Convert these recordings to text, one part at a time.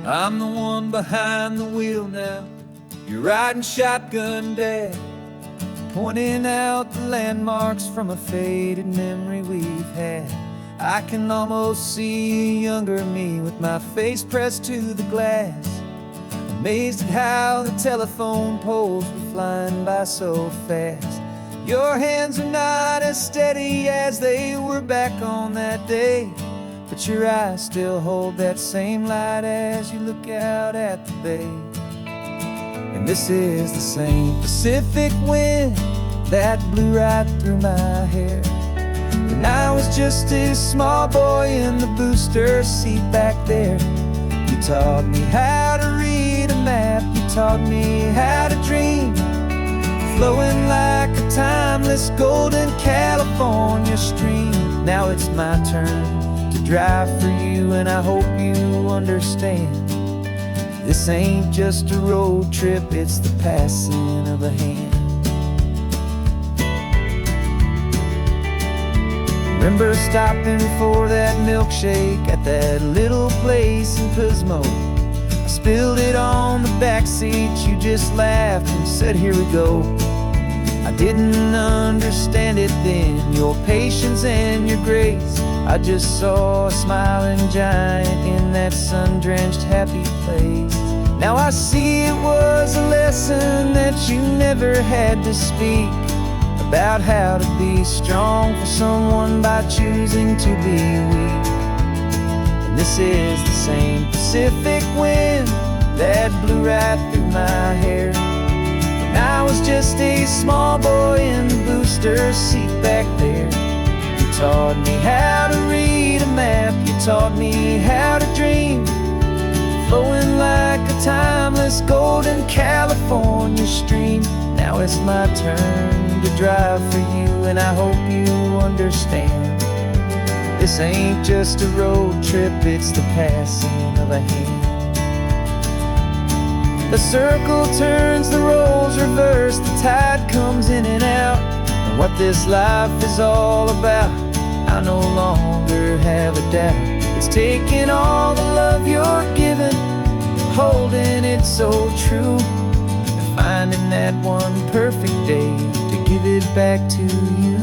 I'm the one behind the wheel now. You're riding shotgun, Dad, pointing out the landmarks from a faded memory we've had. I can almost see a younger me with my face pressed to the glass, amazed at how the telephone poles were flying by so fast. Your hands are not as steady as they were back on that day, but your eyes still hold that same light as you look out at the bay. And this is the same Pacific wind that blew right through my hair when I was just a small boy in the booster seat back there. You taught me how to read a map, you taught me how to dream, flowing like a timeless golden California stream. Now it's my turn to drive for you, and I hope you understand. This ain't just a road trip, it's the passing of a hand. Remember stopping for that milkshake at that little place in Pismo? I spilled it on the back seat, you just laughed and said, "Here we go." I didn't understand it then, your patience and your grace. I just saw a smiling giant in that sun-drenched happy place. Now I see it was a lesson that you never had to speak, about how to be strong for someone by choosing to be weak. And this is the same Pacific wind that blew right through my hair when I was just a small boy in the booster seat back there. You taught me how to read a map, you taught me how to dream, flowing like a timeless golden California stream. Now it's my turn to drive for you, and I hope you understand. This ain't just a road trip, it's the passing of a hand. The circle turns, the roles reverse, the tide comes in and out. And what this life is all about, I no longer have a doubt. It's taking all the love you're giving, holding it so true, and finding that one perfect day to give it back to you.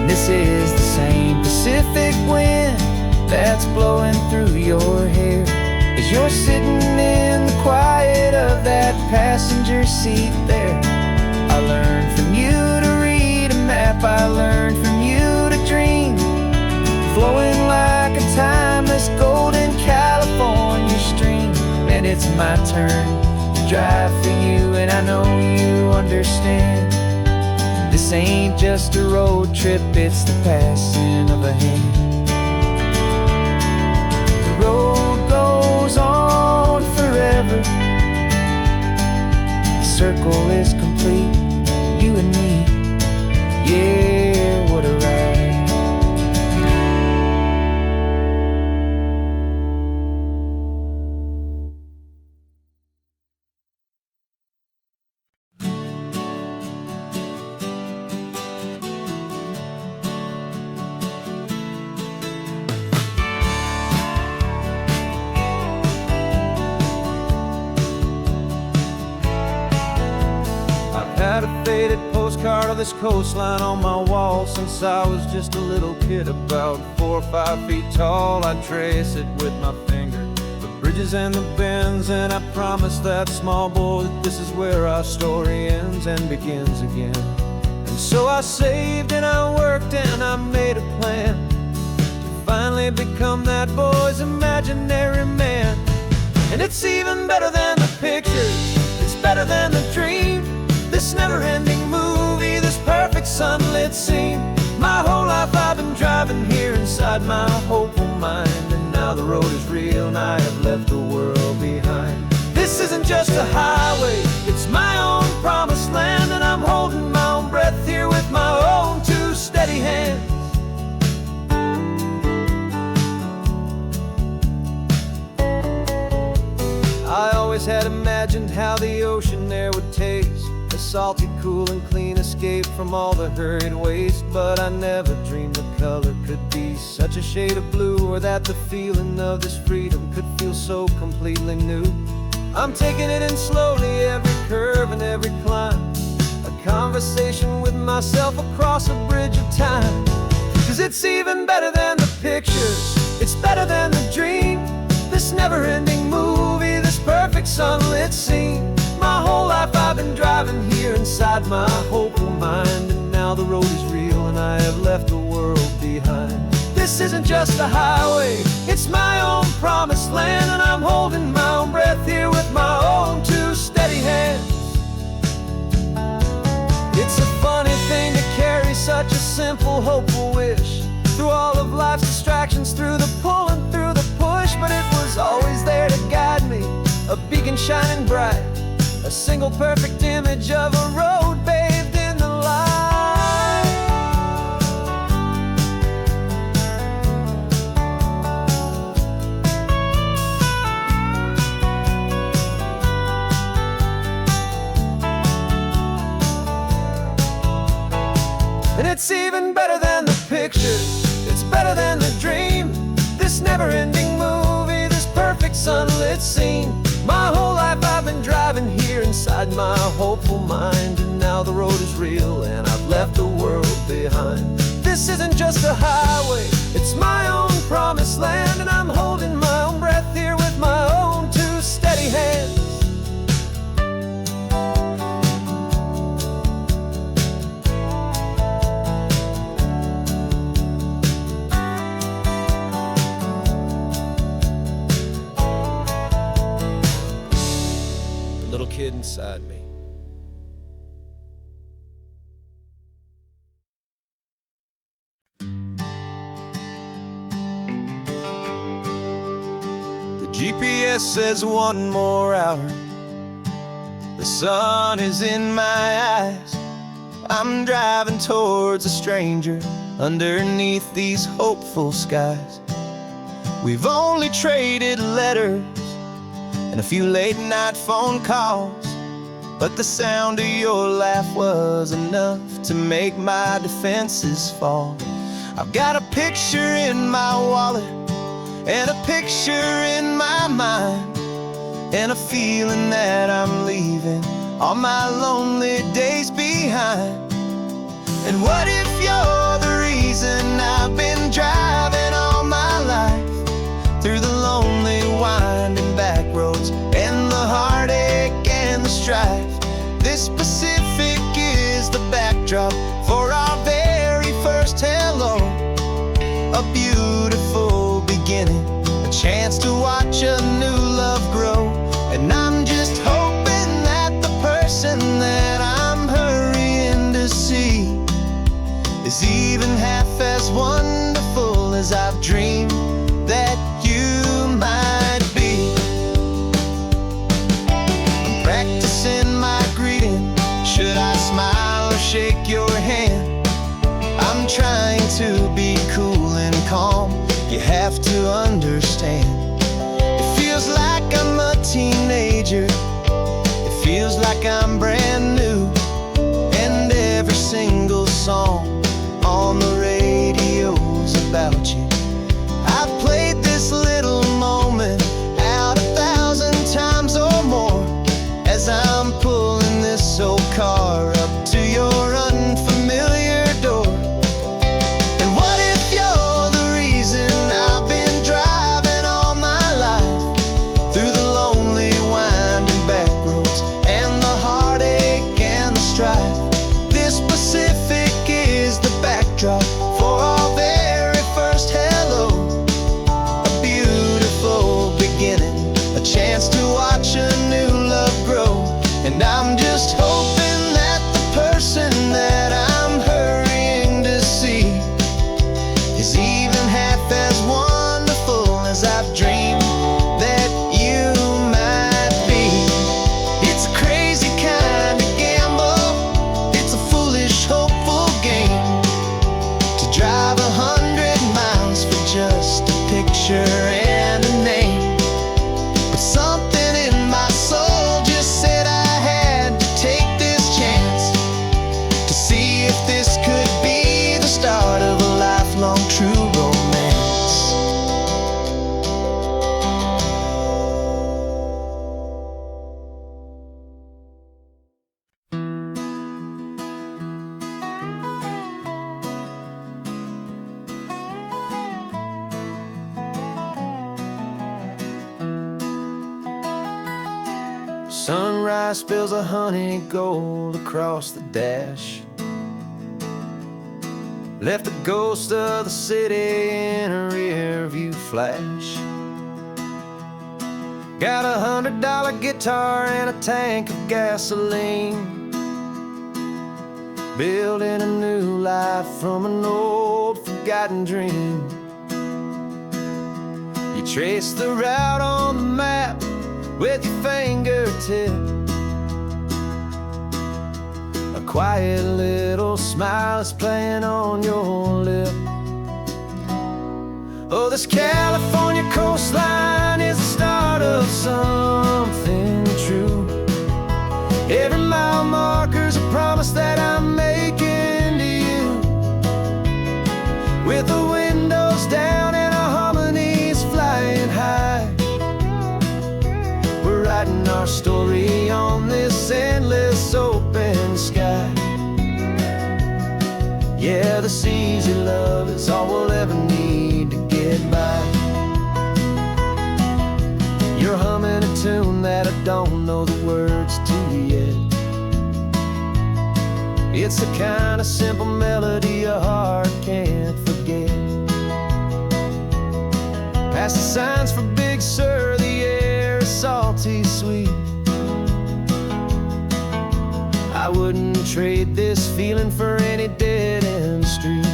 This is the same Pacific wind that's blowing through your hair as you're sitting in the quiet of that passenger seat there. I learned from you to read a map, I learned from you to dream, flowing like a timeless golden California stream. And it's my turn to drive for you, and I know you understand. This ain't just a road trip, it's the passing of a hand. The road goes on forever, the circle is complete, you and me, yeah, what a ride. Had a faded postcard of this coastline on my wall since I was just a little kid, about 4 or 5 feet tall. I trace it with my finger, the bridges and the bends, and I promised that small boy that this is where our story ends and begins again. And so I saved and I worked and I made a plan to finally become that boy's imaginary man. And it's even better than the pictures, it's better than the dream, this never-ending movie, this perfect sunlit scene. My whole life I've been driving here inside my hopeful mind, and now the road is real and I have left the world behind. This isn't just a highway, it's my own promised land, and I'm holding my own breath here with always had imagined how the ocean air would taste, a salty, cool and clean escape from all the hurried waste. But I never dreamed the color could be such a shade of blue, or that the feeling of this freedom could feel so completely new. I'm taking it in slowly, every curve and every climb, a conversation with myself across a bridge of time. 'Cause it's even better than the pictures, it's better than the dream, this never-ending movie, this perfect sunlit scene. My whole life I've been driving here inside my hopeful mind, and now the road is real and I have left the world behind. This isn't just a highway, it's my own promised land, and I'm holding my own breath here with my own two steady hands. It's a funny thing to carry such a simple, hopeful wish through all of life's distractions, through the pull and through the push. But it was always there to guide me, a beacon shining bright, a single perfect image of a road bathed in the light. And it's even better than the pictures, it's better than the dream, this never-ending movie, this perfect sunlit scene. My whole life I've been driving here inside my hopeful mind, and now the road is real and I've left the world behind. This isn't just a highway, it's my own promised land, and I'm holding my own breath here with my own two steady hands. Little kid inside me. The GPS says 1 more hour, the sun is in my eyes. I'm driving towards a stranger underneath these hopeful skies. We've only traded letters and a few late-night phone calls, but the sound of your laugh was enough to make my defenses fall. I've got a picture in my wallet and a picture in my mind, and a feeling that I'm leaving all my lonely days behind. And what if you're the reason I've been driving all my life, through the lonely winding back roads and the heartache and the strife? This Pacific is the backdrop for our very first hello, a beautiful beginning, a chance to watch a new love grow. And I'm just hoping that the person that I'm hurrying to see is even half as wonderful as I've dreamed that you might be. I'm practicing my greeting, should I smile or shake your hand? I'm trying to be cool and calm, you have to understand. It feels like I'm a teenager, it feels like I'm brand new, and every single song on the radio's about you. I've played this little moment out 1,000 times or more, as I'm pulling this old car up to your unfamiliar door. And what if you're the reason I've been driving all my life, through the lonely winding back roads and the heartache and the strife? This Pacific is Sunrise spills a honey gold across the dash. Left the ghost of the city in a rear view flash. Got a $100 guitar and a tank of gasoline, building a new life from an old forgotten dream. You trace the route on the map with your fingertip, a quiet little smile is playing on your lip. Oh, this California coastline is the start of something true. Every mile marker's a promise that I'm making to you. With the windows down and our harmonies flying high, we're writing our story on this endless open sky. Yeah, this easy love is all we'll ever need to get by. You're humming a tune that I don't know the words to yet. It's the kind of simple melody a heart can't forget. Past the signs for Big Sur, the air is salty sweet. I wouldn't trade this feeling for any dead-end street.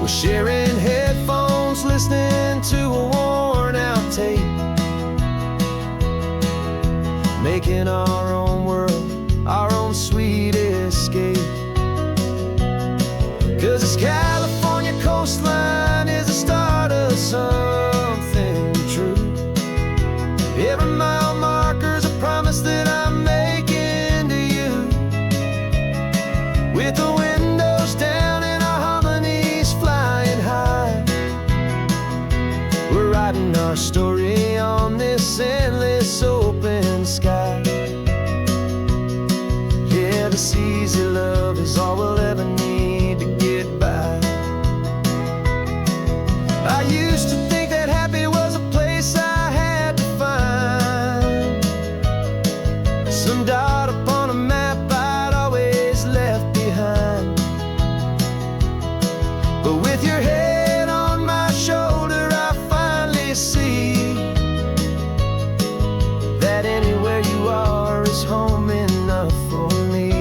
We're sharing headphones, listening to a worn-out tape, making our own world, our own sweet escape. 'Cause this California coastline is the start of something true. Every mile marker's a promise that I'm making to you. With the windows down and our harmonies flying high, we're writing our story on this endless open sky. Yeah, this easy love is all we'll ever need to get by. I used to think that happy was a place I had to find, some dot upon a map I'd always left behind. But with your head on my shoulder, I finally see that anywhere you are is home enough for me.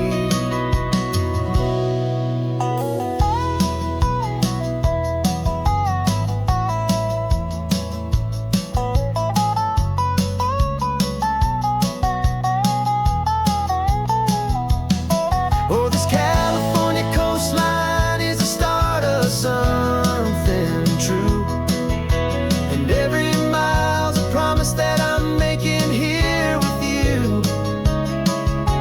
Oh, this California coastline is the start of something true. And every mile's a promise that I'm making here with you.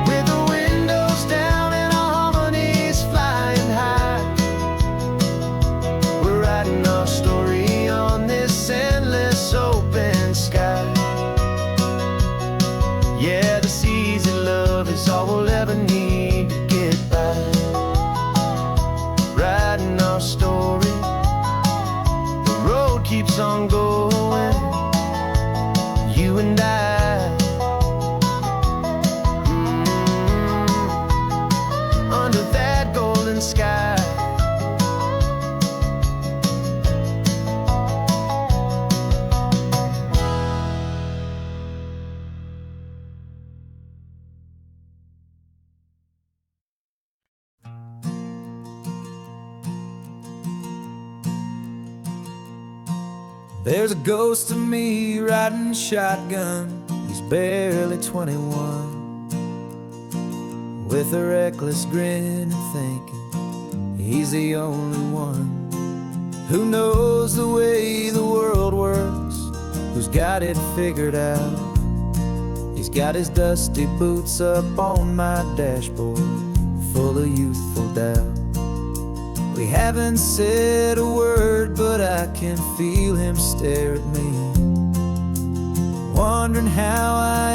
With the windows down and our harmonies flying high, we're writing our story on this endless open sky. Yeah, this easy love is all we'll ever need to get by. Writing our story, the road keeps on going, you and I. Under that golden sky. There's a ghost of me riding shotgun. He's barely 21, with a reckless grin and thinking he's the only one who knows the way the world works, who's got it figured out. He's got his dusty boots up on my dashboard, full of youthful doubt. We haven't said a word, but I can feel him stare at me, wondering how I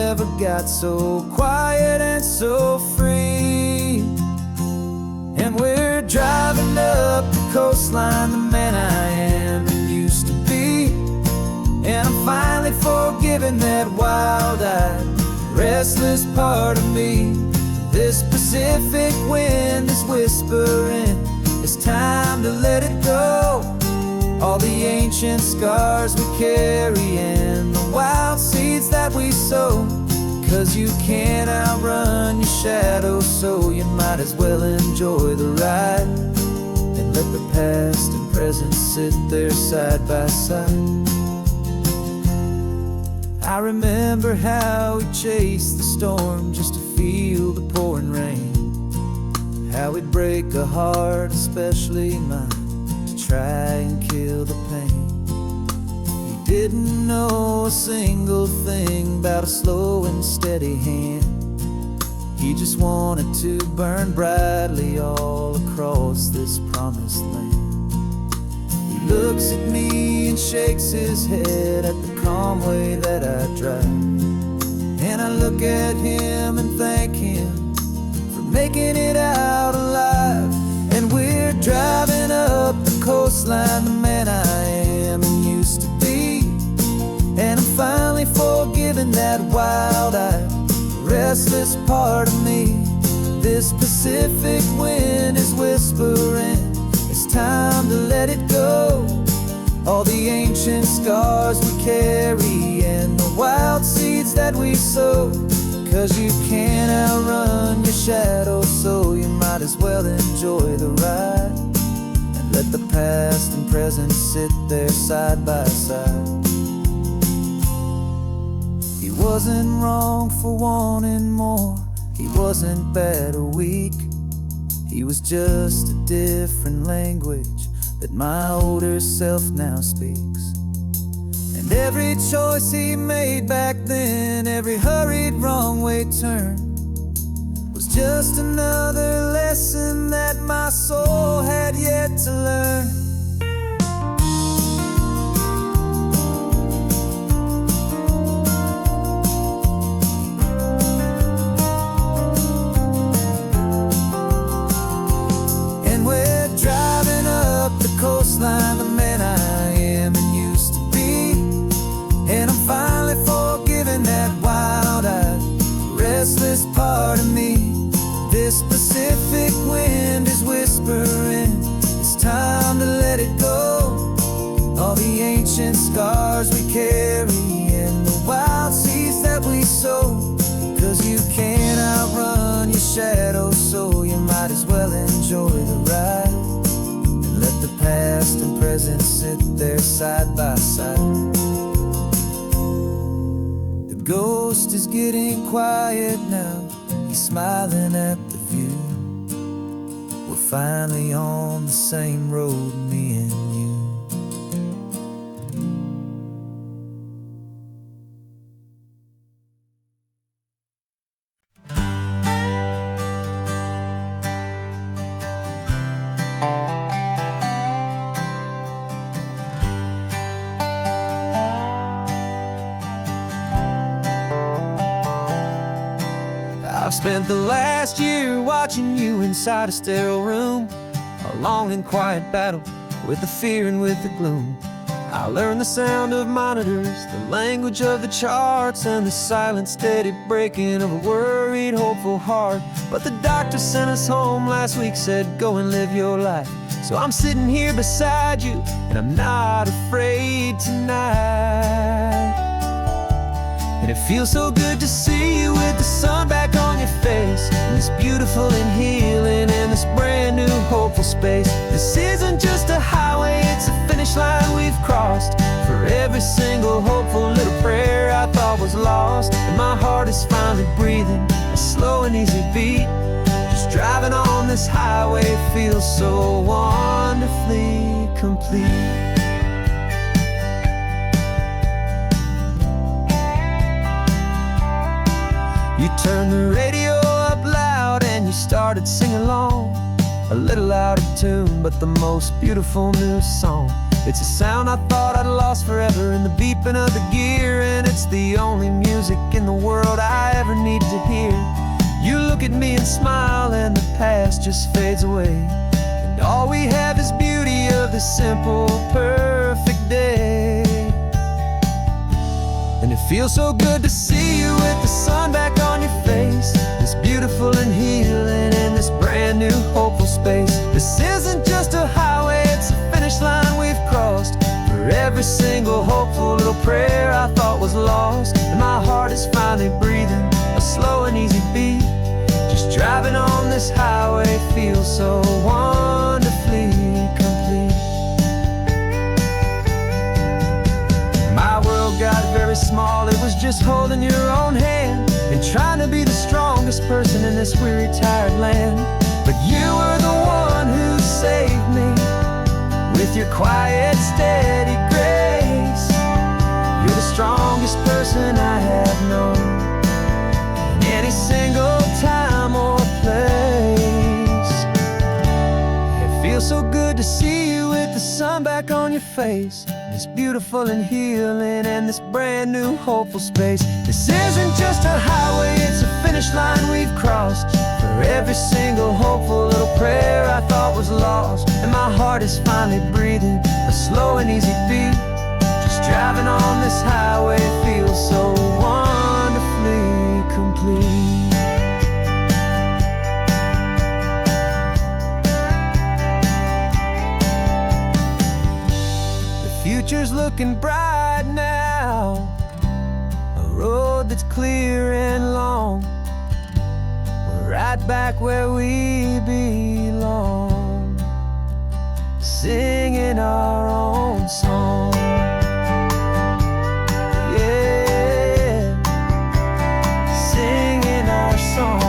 ever got so quiet and so free. And we're driving up the coastline, the man I am and used to be, and I'm finally forgetting forgiving that wild-eyed, restless part of me. This Pacific wind is whispering, it's time to let it go. All the ancient scars we carry and the wild seeds that we sow. 'Cause you can't outrun your shadow, so you might as well enjoy the ride and let the past and present sit there side by side. I remember how we chased the storm just to feel the pouring rain, how we'd break a heart, especially mine, to try and kill the pain. He didn't know a single thing about a slow and steady hand. He just wanted to burn brightly all across this promised land. He looks at me and shakes his head at the calm way that I drive, and I look at him and thank him for making it out alive. And we're driving up the coastline, the man I am and used to be. And I'm finally forgiving that wild-eyed, restless part of me. This Pacific wind is whispering, it's time to let it go. All the ancient scars we carry and the wild seeds that we sow. 'Cause you can't outrun your shadow, so you might as well enjoy the ride and let the past and present sit there side by side. He wasn't wrong for wanting more, he wasn't bad or weak. He was just a different language that my older self now speaks. And every choice he made back then, every hurried wrong way turn, was just another lesson that my soul had yet to learn. Coastline, the man I am and used to be. And I'm finally forgiving that wild-eyed, restless part of me. This Pacific wind is whispering, it's time to let it go. All the ancient scars we carry and the wild seeds that we sow. 'Cause you can't outrun your shadow, so you might as well enjoy the ride. Let the past and present sit there side by side. The ghost is getting quiet now, he's smiling at the view. We're finally on the same road, me and you. I've spent the last year watching you inside a sterile room, a long and quiet battle with the fear and with the gloom. I learned the sound of monitors, the language of the charts, and the silent steady breaking of a worried, hopeful heart. But the doctor sent us home last week, said go and live your life. So I'm sitting here beside you, and I'm not afraid tonight. And it feels so good to see you with the sun back on your face, and this beautiful and healing in this brand new hopeful space. This isn't just a highway, it's a finish line we've crossed. For every single hopeful little prayer I thought was lost, and my heart is finally breathing a slow and easy beat. Just driving on this highway feels so wonderfully complete. You turned the radio up loud and you started singing along, a little out of tune, but the most beautiful new song. It's a sound I thought I'd lost forever in the beeping of the gear, and it's the only music in the world I ever need to hear. You look at me and smile and the past just fades away, and all we have is beauty of this simple, perfect day. And it Feels so good to see you with the sun back on your face. It's beautiful and healing in this brand new hopeful space. This isn't just a highway, it's a finish line we've crossed. For every single hopeful little prayer I thought was lost, and my heart is finally breathing a slow and easy beat. Just driving on this highway feels so wonderfully complete. My world got very small, it was just holding your own hand and trying to be the strongest person in this weary, tired land. But you were the one who saved me with your quiet, steady grace. You're the strongest person I have known in any single time or place. It feels so good to see you with the sun back on your face. It's beautiful and healing in this brand new hopeful space. This isn't just a highway, it's a finish line we've crossed. For every single hopeful little prayer I thought was lost, and my heart is finally breathing a slow and easy beat. Just driving on this highway feels so wonderfully complete. Future's looking bright now, a road that's clear and long. We're right back where we belong, singing our own song. Yeah, singing our song.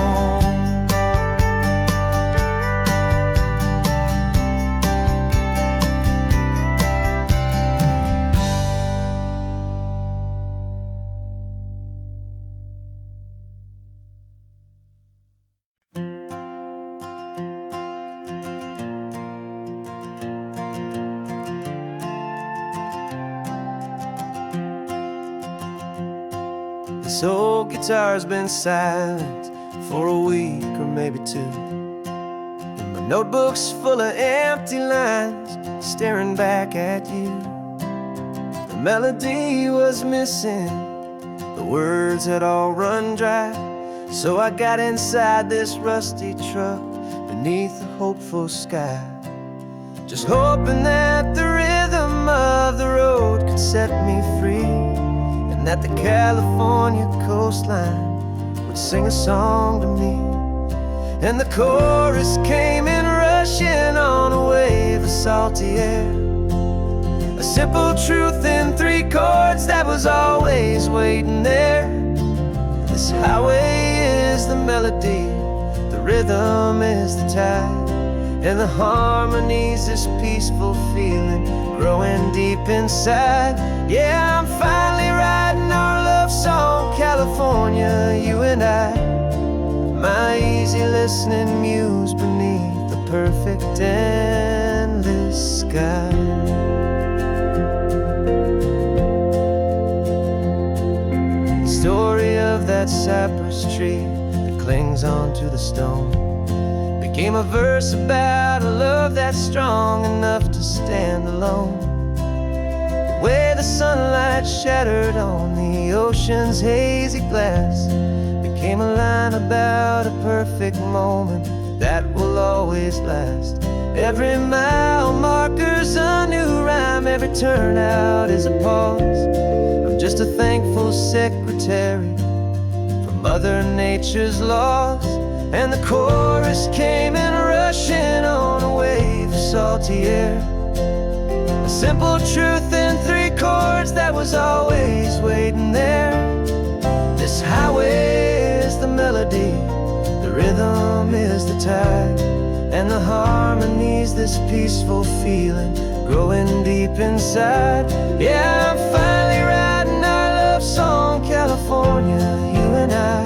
This old guitar's been silent for a week or maybe two, and my notebook's full of empty lines staring back at you. The melody was missing, the words had all run dry, so I got inside this rusty truck beneath a hopeful sky, just hoping that the rhythm of the road could set me free, that the California coastline would sing a song to me. And the chorus came in rushing on a wave of salty air, a simple truth in 3 chords that was always waiting there. This highway is the melody, the rhythm is the tide, and the harmony's this peaceful feeling growing deep inside. Yeah, I'm finally writing our love song, California, you and I, my easy listening muse beneath the perfect endless sky. The story of that cypress tree that clings onto the stone became a verse about a love that's strong enough to stand alone. The way the sunlight shattered on the ocean's hazy glass became a line about a perfect moment that will always last. Every mile marker's a new rhyme, every turnout is a pause. I'm just a thankful secretary for Mother Nature's laws. And the chorus came in rushing on a wave of salty air, a simple truth in 3 chords that was always waiting there. This highway is the melody, the rhythm is the tide, and the harmony's this peaceful feeling growing deep inside. Yeah, I'm finally writing our love song, California, you and I,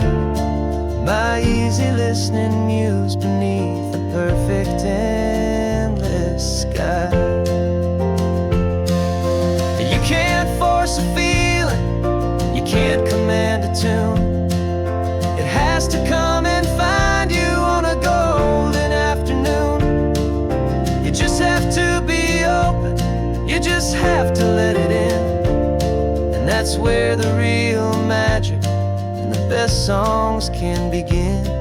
my easy listening muse beneath the perfect endless sky. You can't force a feeling, you can't command a tune. It has to come and find you on a golden afternoon. You just have to be open, you just have to let it in, and that's That's where the real magic and the best songs can begin.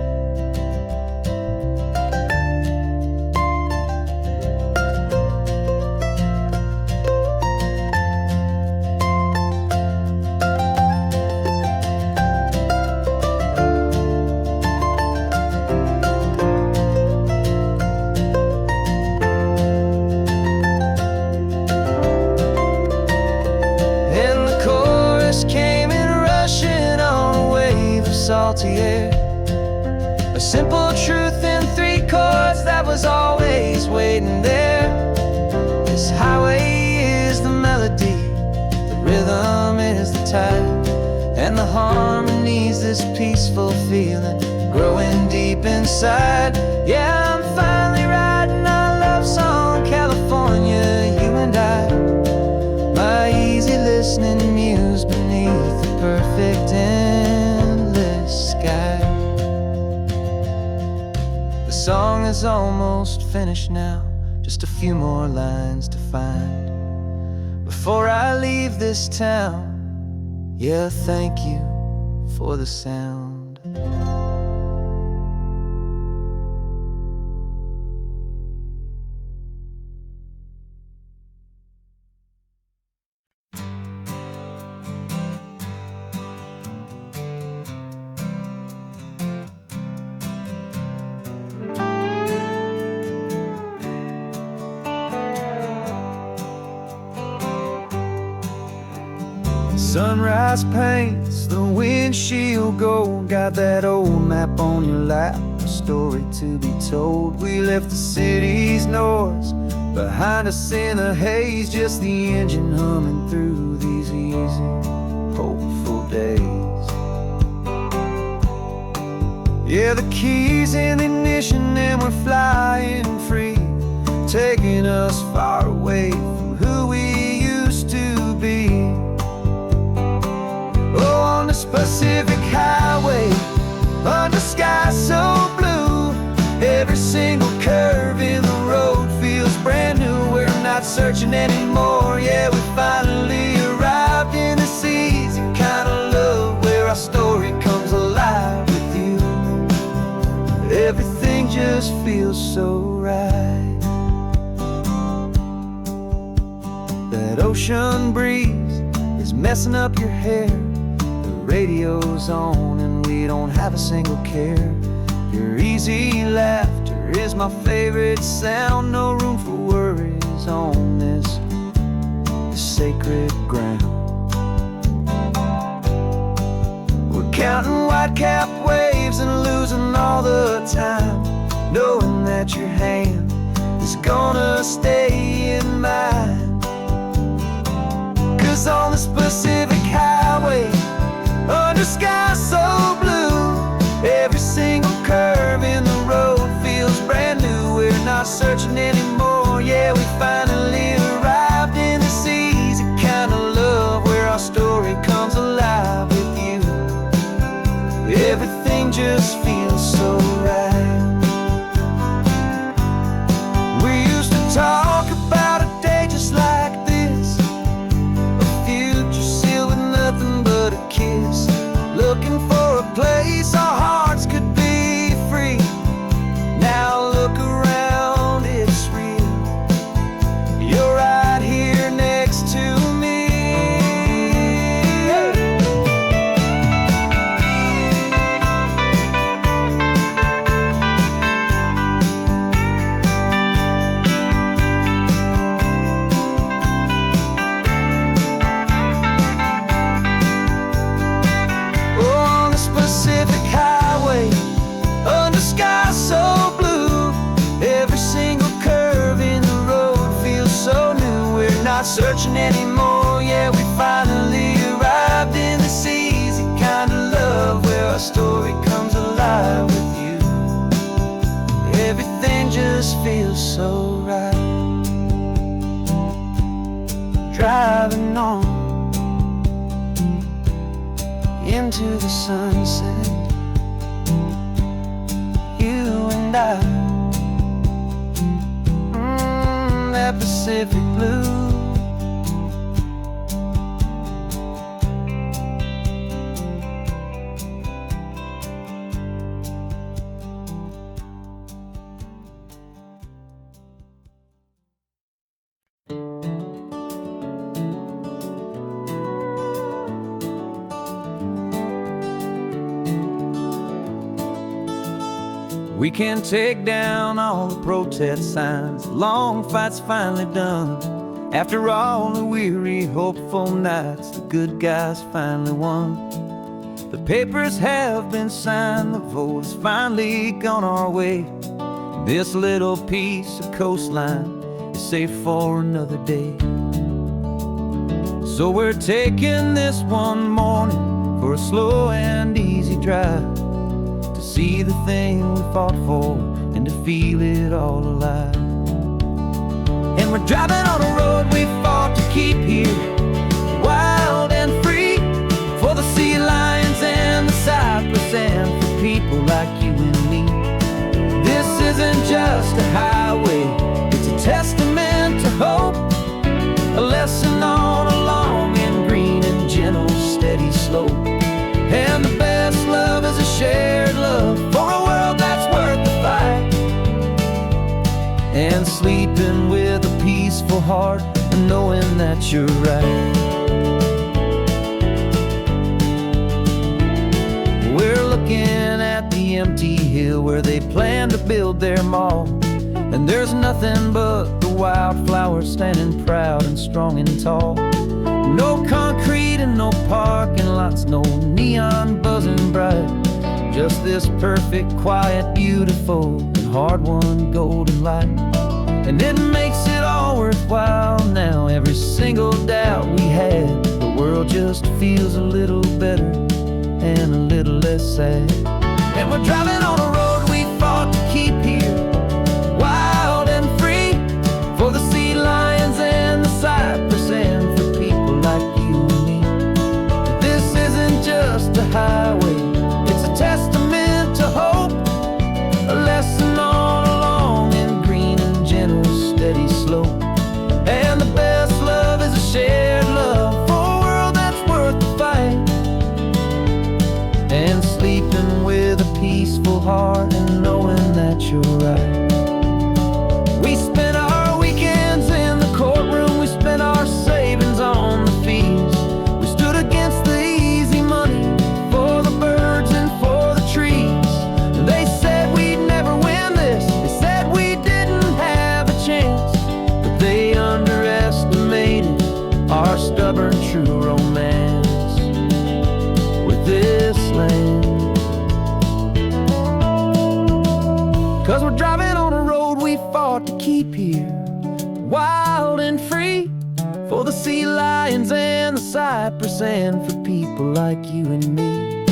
Came in rushing on a wave of salty air, a simple truth in 3 chords that was always waiting there. This highway is the melody, the rhythm is the tide, and the harmony's this peaceful feeling growing deep inside. Yeah, I'm finally writing our love song, California, you and I. My easy listening muse beneath the perfect endless sky. The song is almost finished now, just a few more lines to find before I leave this town. Yeah, thank you for the sound. Sunrise paints the windshield gold. Got that old map on your lap, a story to be told. We left the city's noise behind us in the haze, just the engine humming through these easy, hopeful days. Yeah, the keys in the ignition and we're flying free, taking us far away from who we used to be. Oh, on this Pacific highway, under sky so blue, every single curve in the road feels brand new. We're not searching anymore, yeah, we finally arrived in this easy kind of love where our story comes alive with you. Everything just feels so right. That ocean breeze is messing up your hair, radio's on and we don't have a single care. Your easy laughter is my favorite sound. No room for worries on this sacred ground. We're counting white-capped waves and losing all the time, knowing that your hand is gonna stay in mine. 'Cause on this Pacific highway, under sky so blue, every single curve in the road feels brand new. We're not searching anymore, yeah, we finally arrived in this easy kind of love where our story comes alive with you. Everything just feels so right. We used to talk about a day just like this, a future sealed with nothing but a kiss, looking for a place our hearts could be free. Now look around, it's real. You're right here next to me. Pacific highway, under sky so blue, every single curve in the road feels so new. We're not searching anymore, yeah, we finally arrived in this easy kind of love where our story comes alive with you. Everything just feels so right. Driving on into the sunset, you and I, that Pacific blue. We can take down all the protest signs. Long fight's finally done. After all the weary, hopeful nights, the good guys finally won. The papers have been signed, the vote has finally gone our way. This little piece of coastline is safe for another day. So we're taking this one morning for a slow and easy drive, to see the thing we fought for and to feel it all alive. And we're driving on a road we fought to keep here, wild and free, for the sea lions and the cypress and for people like you and me. This isn't just a highway, it's a testament to hope, a lesson on a long and green and gentle steady slope. And the best love is a shared love for a world that's worth the fight, and sleeping with a peaceful heart and knowing that you're right. We're looking at the empty hill where they plan to build their mall, and there's nothing but the wildflowers standing proud and strong and tall. No concrete and no parking lots, no neon buzzing bright, just this perfect, quiet, beautiful, and hard-won golden light. And it makes it all worthwhile now. Every single doubt we had, the world just feels a little better and a little less sad. And we're driving on a road we fought to keep here, wild and free, for the sea lions and the cypress and for people like you and me. But this isn't just a highway, it's a testament to hope, a lesson on a long and green and gentle steady slope. And the best love is a shared love for a world that's worth the fight, and sleeping with a peaceful heart and knowing that you're right. We spent our weekends in the courtroom, we spent our savings on the fees. We stood against the easy money for the birds and for the trees. They said we'd never win this, they said we didn't have a chance, but they underestimated our stubborn true romance with this land. 'Cause we're driving on a road we fought to keep here, wild and free, for the sea lions and the cypress and for people like you and me.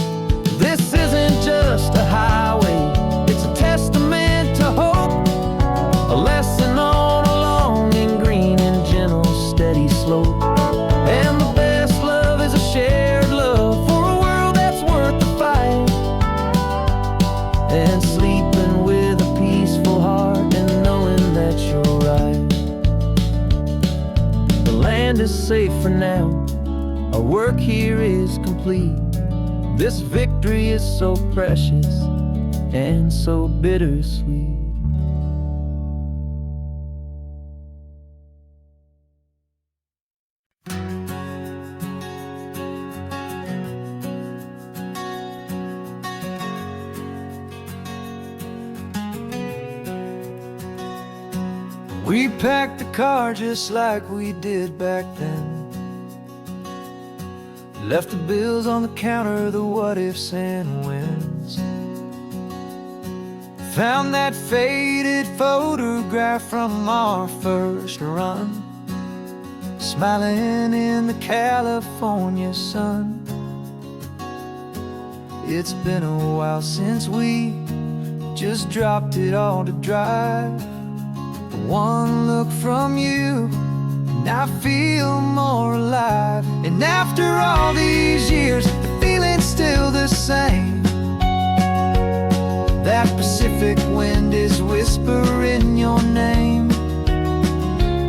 This isn't just a highway, it's a testament to hope, a lesson on a long and green and gentle steady slope. And the best love is a shared love for a world that's worth the fight, and sleeping with a peaceful heart and knowing that you're right. The land is safe for now, our work here is complete. This victory is so precious and so bittersweet. We packed the car just like we did back then, left the bills on the counter, the what ifs and whens. Found that faded photograph from our first run, smiling in the California sun. It's been a while since we just dropped it all to drive. One look from you and I feel more alive. And after all these years, the feeling's still the same. That Pacific wind is whispering your name.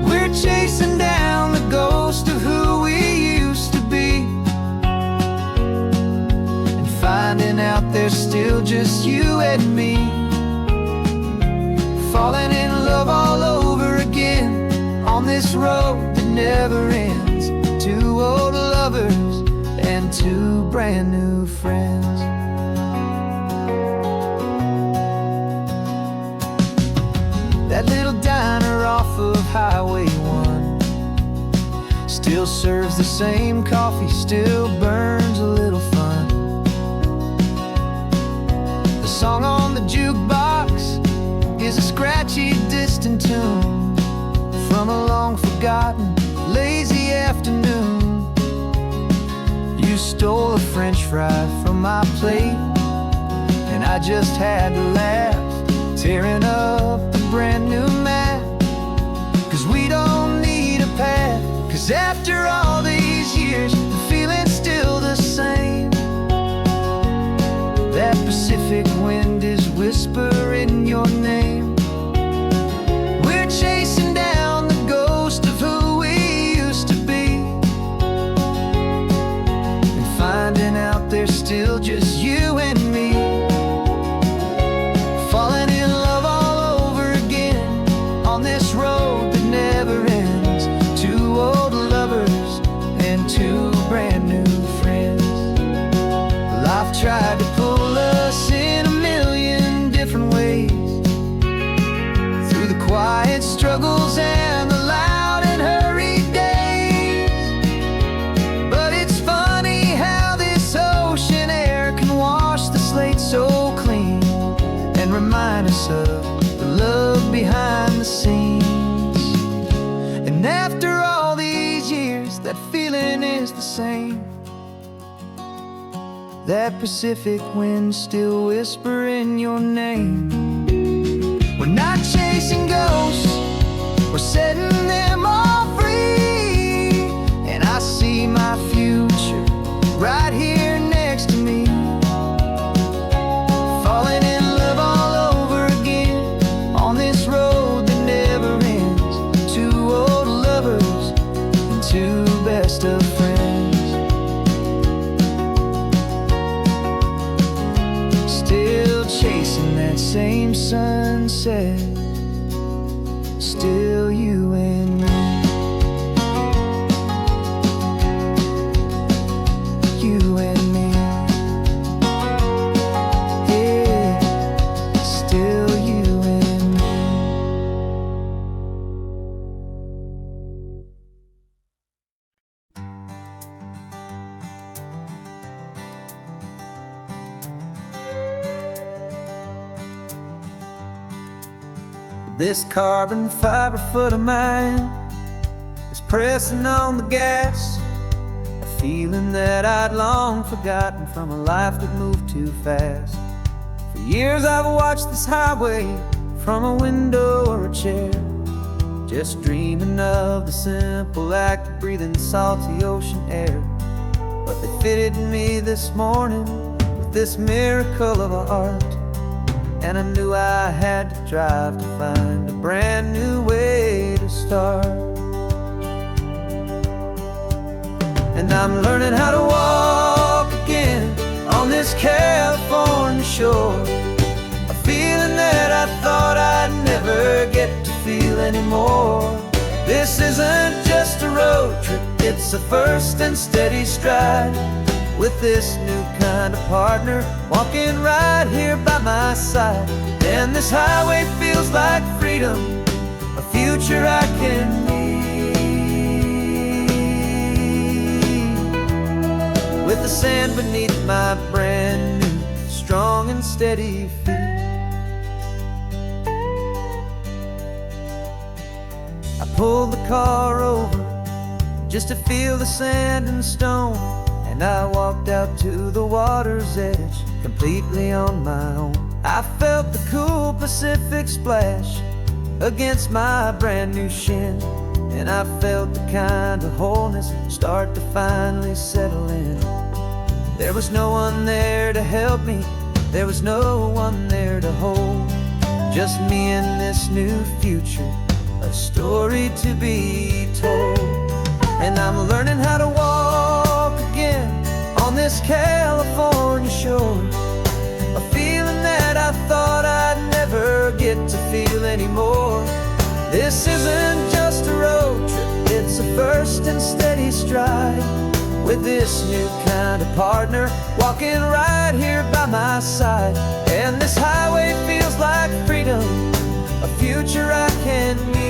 We're chasing down the ghost of who we used to be, and finding out there's still just you and me. Falling in love all over again on this road that never ends. Two old lovers and two brand new friends. still serves the same coffee, still burns a little fun. The song on the jukebox is a scratchy, distant tune from a long-forgotten, lazy afternoon. You stole a French fry from my plate, and I just had to laugh, tearing up the brand new map. 'Cause we don't need a path, 'cause after all these years, the feeling's still the same. That Pacific wind is whispering your name. We're chasing down the ghost of who we used to be, and finding out there's still just you and me. Falling in love all over again on this road that never ends. Two old lovers and two brand new friends. Life tried to pull us in a million different ways, through the quiet struggles and the loud and hurried days. But it's funny how this ocean air can wash the slate so clean, and remind us of the love behind the scenes. And after all these years, that feeling is the same. That Pacific wind still whispering your name. We're not chasing ghosts, we're setting them all free. And I see my future right here next to me, falling in love all over again on this road that never ends. Two old lovers and two best of friends, still chasing that same sunset, still you and me. You and me, yeah, still you and me. This carbon fiber foot of mine is pressing on the gas, a feeling that I'd long forgotten from a life that moved too fast. For years I've watched this highway from a window or a chair, just dreaming of the simple act of breathing salty ocean air. But they fitted me this morning with this miracle of art, and I knew I had to drive to find a brand new way to start. And I'm learning how to walk again on this California shore, a feeling that I thought I'd never get to feel anymore. This isn't just a road trip, it's a first and steady stride, with this new kind of partner walking right here by my side. And this highway feels like freedom, a future I can need, with the sand beneath my brand new, strong and steady feet. I pulled the car over just to feel the sand and stone, and I walked out to the water's edge completely on my own. I felt the cool Pacific splash against my brand new shin, and I felt the kind of wholeness start to finally settle in. There was no one there to help me, there was no one there to hold, just me and this new future, a story to be told. And I'm learning how to walk again on this California shore, a feeling that I thought I'd never get to feel anymore. This isn't just a road trip, it's a first and steady stride, with this new kind of partner walking right here by my side. And this highway feels like freedom, a future I can need,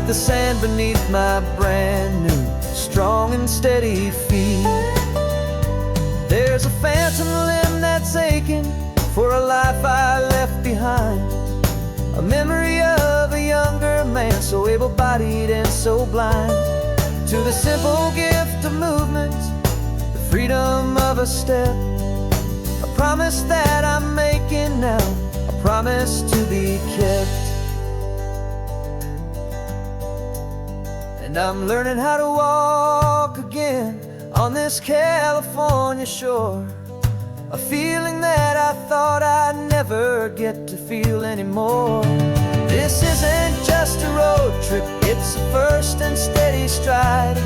the sand beneath my brand new, strong and steady feet. There's a phantom limb that's aching for a life I left behind, a memory of a younger man, so able-bodied and so blind. To the simple gift of movement, the freedom of a step, a promise that I'm making now, a promise to be kept. And I'm learning how to walk again on this California shore, a feeling that I thought I'd never get to feel anymore. This isn't just a road trip, it's a first and steady stride,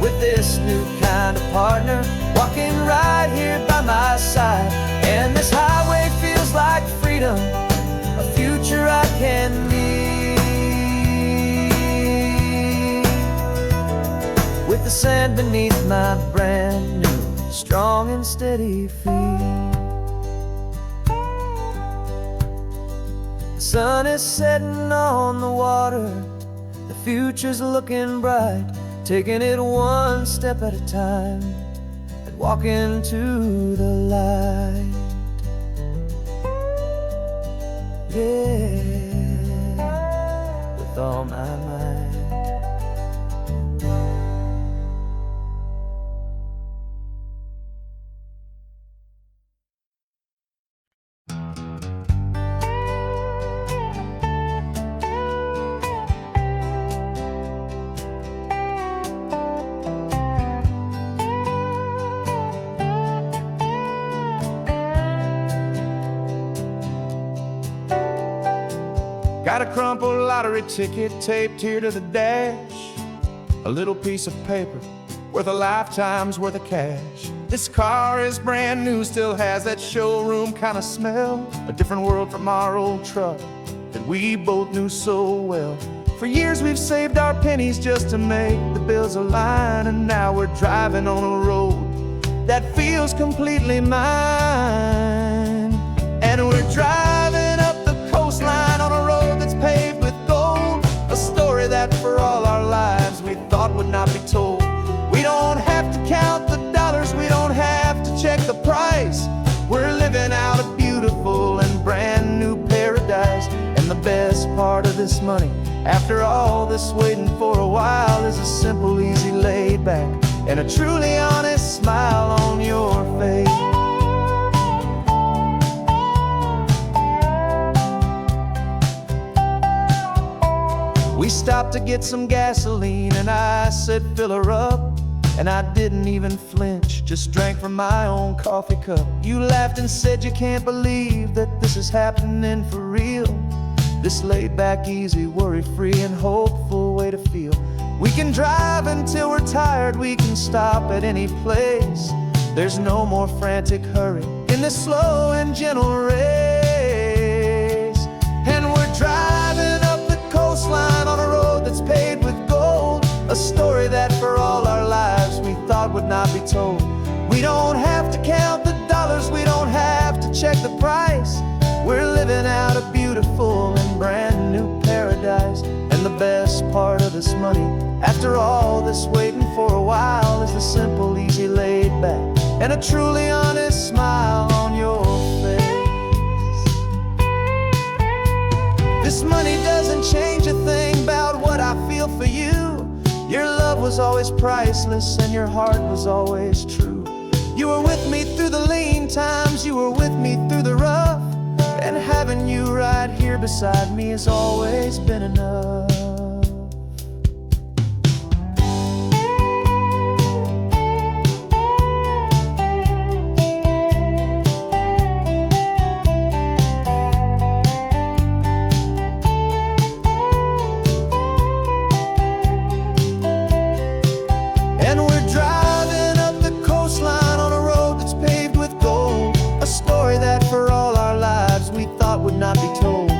with this new kind of partner walking right here by my side. And this highway feels like freedom, a future I can meet, with the sand beneath my brand new, strong and steady feet. The sun is setting on the water, the future's looking bright, taking it one step at a time and walking to the light. Yeah, with all my might. Got a crumpled lottery ticket taped here to the dash, a little piece of paper worth a lifetime's worth of cash. This car is brand new, still has that showroom kind of smell, a different world from our old truck that we both knew so well. For years we've saved our pennies just to make the bills align, and now we're driving on a road that feels completely mine. And we're driving up the coastline on a road that's paved with gold, a story that for all our lives we thought would not be told. We don't have to count the dollars, we don't have to check the price. We're living out a beautiful and brand new paradise. And the best part of this money, after all this waiting for a while, is a simple, easy, laid back, and a truly honest smile on your face. We stopped to get some gasoline, and I said, fill her up. And I didn't even flinch, just drank from my own coffee cup. You laughed and said you can't believe that this is happening for real. This laid back, easy, worry-free and hopeful way to feel. We can drive until we're tired, we can stop at any place. There's no more frantic hurry in this slow and gentle race. And we're driving up the coastline on a road that's paved with gold, a story that for all our lives we thought would not be told. We don't have to count the dollars, we don't have to check the price. We're living out a beautiful and brand new paradise. And the best part of this money, after all this waiting for a while, is the simple, easy, laid back, and a truly honest smile on your face. This money doesn't change a thing about what I feel for you. Your love was always priceless and your heart was always true. You were with me through the lean times, you were with me through the rough, and having you right here beside me has always been enough. And we're driving up the coastline on a road that's paved with gold, a story that for all our lives we thought would not be told.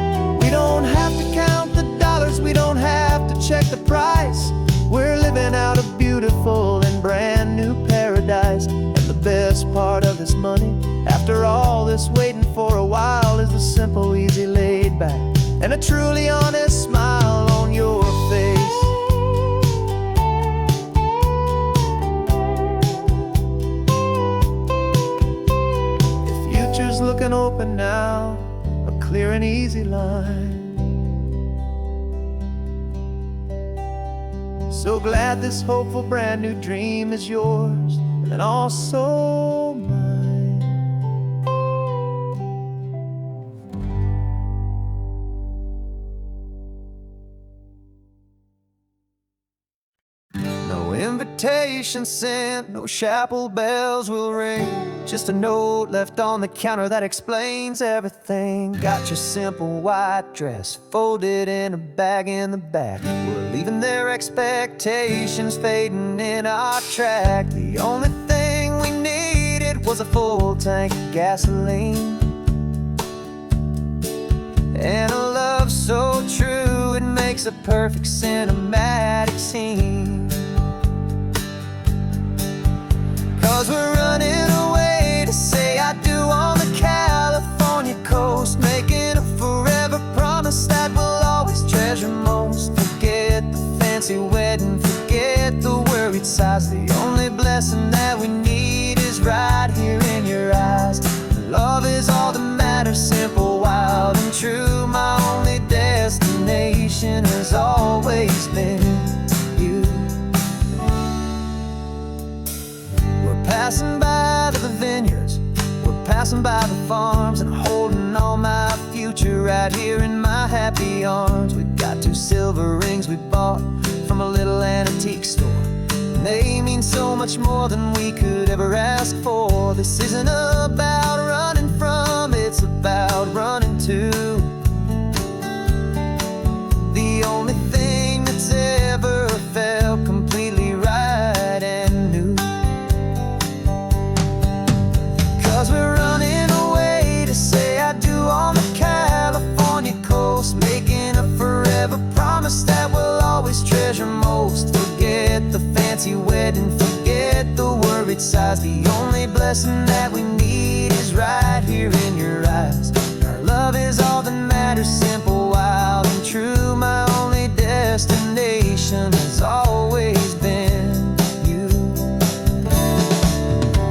We don't have to count the dollars, we don't have to check the price. We're living out a beautiful and brand new paradise. And the best part of this money, after all this waiting for a while, is the simple, easy, laid back, and a truly honest smile on your face. can open now, a clear and easy line. So glad this hopeful brand new dream is yours and also mine. No invitation sent, no chapel bells will ring, just a note left on the counter that explains everything. Got your simple white dress folded in a bag in the back. We're leaving their expectations fading in our track. The only thing we needed was a full tank of gasoline and a love so true it makes a perfect cinematic scene. 'Cause we're running away to say I do on the California coast, making a forever promise that we'll always treasure most. Forget the fancy wedding, forget the worried sighs. The only blessing that we need is right here in your eyes. Love is all that matters, simple, wild, and true. My only destination has always been you. We're passing by the vineyards, we're passing by the farms, and holding all my future right here in my happy arms. We've got 2 silver rings we bought from a little antique store, and they mean so much more than we could ever ask for. This isn't about running from, it's about running to the only thing that's ever felt completely right and new. 'Cause we're running away to say I do on the California coast, making a forever promise that we'll always treasure most. Forget the fancy wedding, forget the worried sighs. The only blessing that we need is right here in your eyes. Our love is all that matters, simple, wild, and true. My only destination has always been you.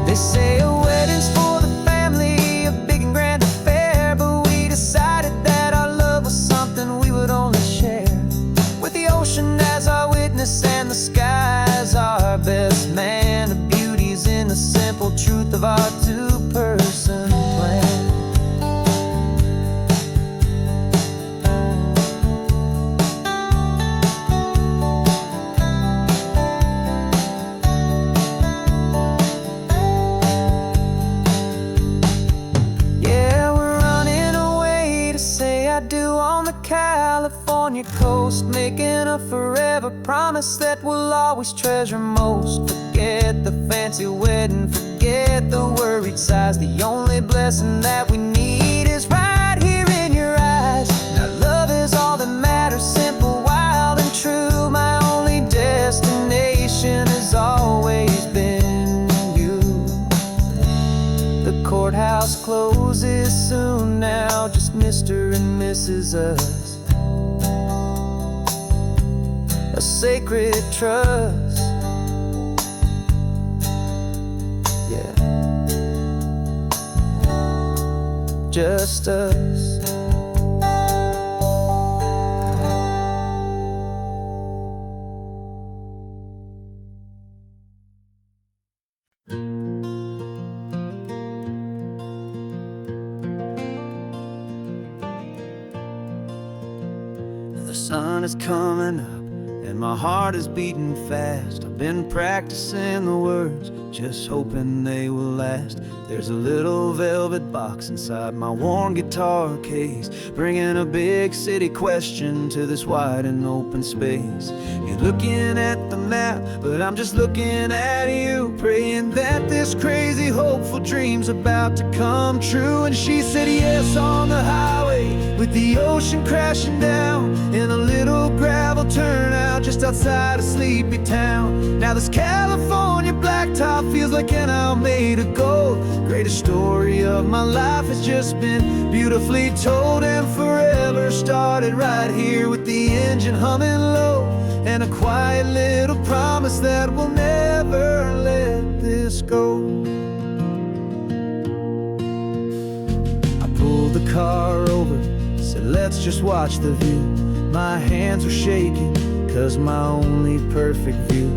They say a wedding's for the family, a big and grand affair, but we decided that our love was something we would only share with the ocean as our witness and the sky as our best man. The beauty's in the simple truth of our 2-person plan. Yeah, we're running away to say I do on the California coast, making a forever promise that we'll always treasure most. Forget the fancy wedding, forget the worried sighs. The only blessing that we need is right here in your eyes. Now love is all that matters, simple, wild, and true. My only destination has always been you. The courthouse closes soon now, just Mr. and Mrs. Us. A sacred trust, yeah, just us. The sun is coming up and my heart is beating fast. I've been practicing the words, just hoping they will last. There's a little velvet box inside my worn guitar case, bringing a big city question to this wide and open space. You're looking at the map, but I'm just looking at you, praying that this crazy hopeful dream's about to come true. And she said yes on the highway, with the ocean crashing down in a little gravel turnout just outside a sleepy town. Now this California blacktop feels like an owl made of gold. Greatest story of my life has just been beautifully told, and forever started right here with the engine humming low, and a quiet little promise that we'll never let this go. car over, said let's just watch the view. My hands were shaking, cause my only perfect view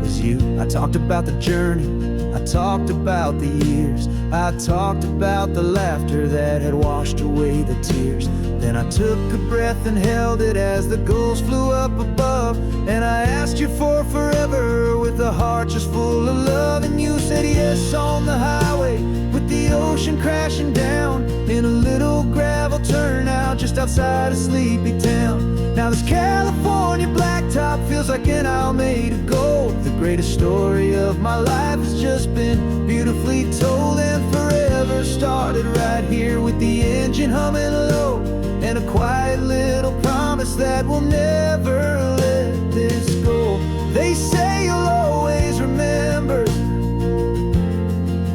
was you. I talked about the journey, I talked about the years, I talked about the laughter that had washed away the tears. Then I took a breath and held it as the gulls flew up above. And I asked you for forever with a heart just full of love. And you said yes on the highway with the ocean crashing down in a little gravel turnout just outside of sleepy town. Now this California blacktop feels like an isle made of gold. The greatest story of my life has just been beautifully told. And forever started right here with the engine humming low, and a quiet little promise that we'll never let this go. They say you'll always remember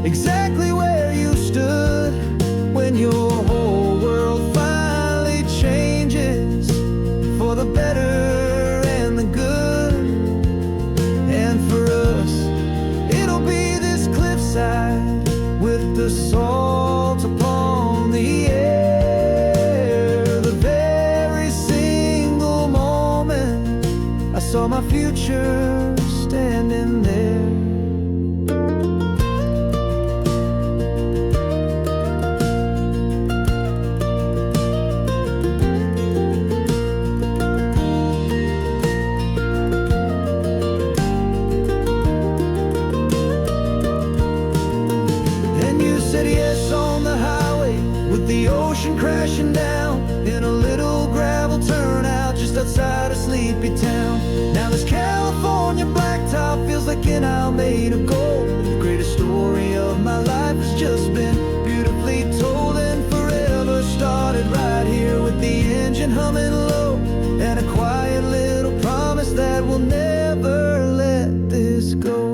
exactly where you stood when your whole world finally changes for the better and the good. And for us, it'll be this cliffside with the salt upon the air. The very single moment I saw my future standing there. The ocean crashing down in a little gravel turnout just outside of sleepy town. Now this California blacktop feels like an isle made of gold. The greatest story of my life has just been beautifully told. And forever started right here with the engine humming low, and a quiet little promise that we'll never let this go.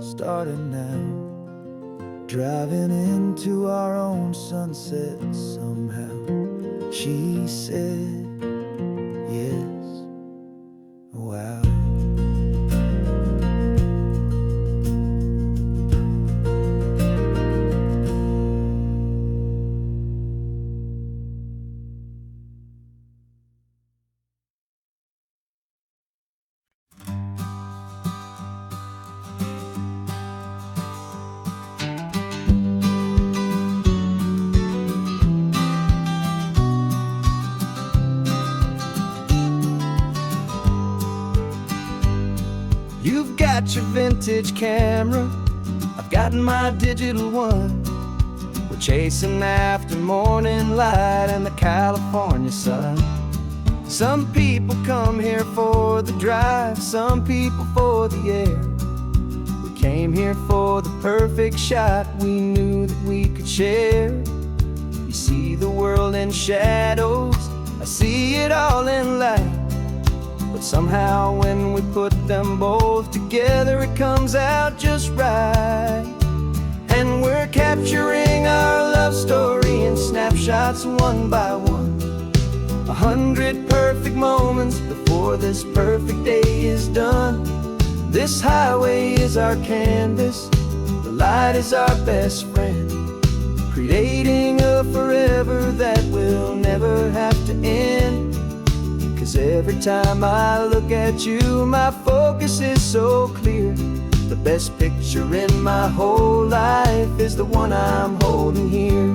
Starting now, driving into our own sunset somehow. She said yes, wow. You've got your vintage camera, I've got my digital one. We're chasing after morning light and the California sun. Some people come here for the drive, some people for the air. We came here for the perfect shot we knew that we could share. You see the world in shadows, I see it all in light. But somehow when we put them both together, it comes out just right. And we're capturing our love story in snapshots one by one. 100 perfect moments before this perfect day is done. This highway is our canvas, the light is our best friend, creating a forever that will never have to end. 'Cause every time I look at you, my focus is so clear. The best picture in my whole life is the one I'm holding here.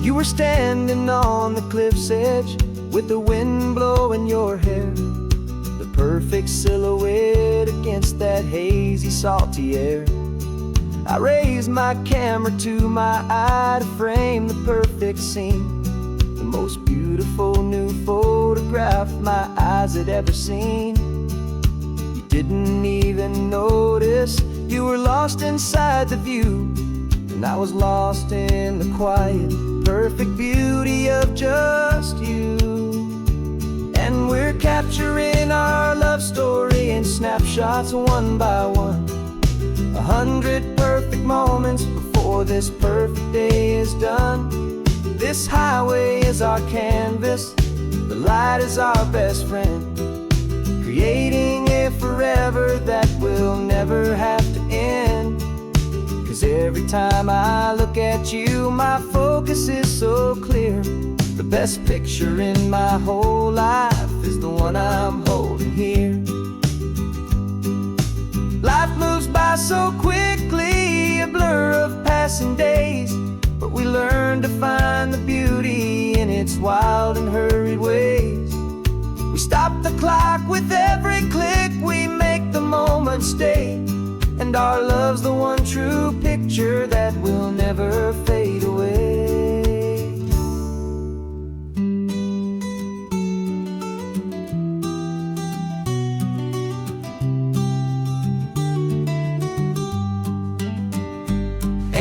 You were standing on the cliff's edge with the wind blowing your hair, the perfect silhouette against that hazy, salty air. I raised my camera to my eye to frame the perfect scene, the most beautiful new photograph my eyes had ever seen. You didn't even notice you were lost inside the view, and I was lost in the quiet, perfect beauty of just you. And we're capturing our love story in snapshots one by one. 100 perfect moments before this perfect day is done. This highway is our canvas, the light is our best friend, creating a forever that will never have to end. 'Cause every time I look at you, my focus is so clear. The best picture in my whole life is the one I'm holding here. Life moves by so quickly, a blur of passing days, but we learn to find the beauty in its wild and hurried ways. We stop the clock with every click, we make the moment stay, and our love's the one true picture that will never fade away.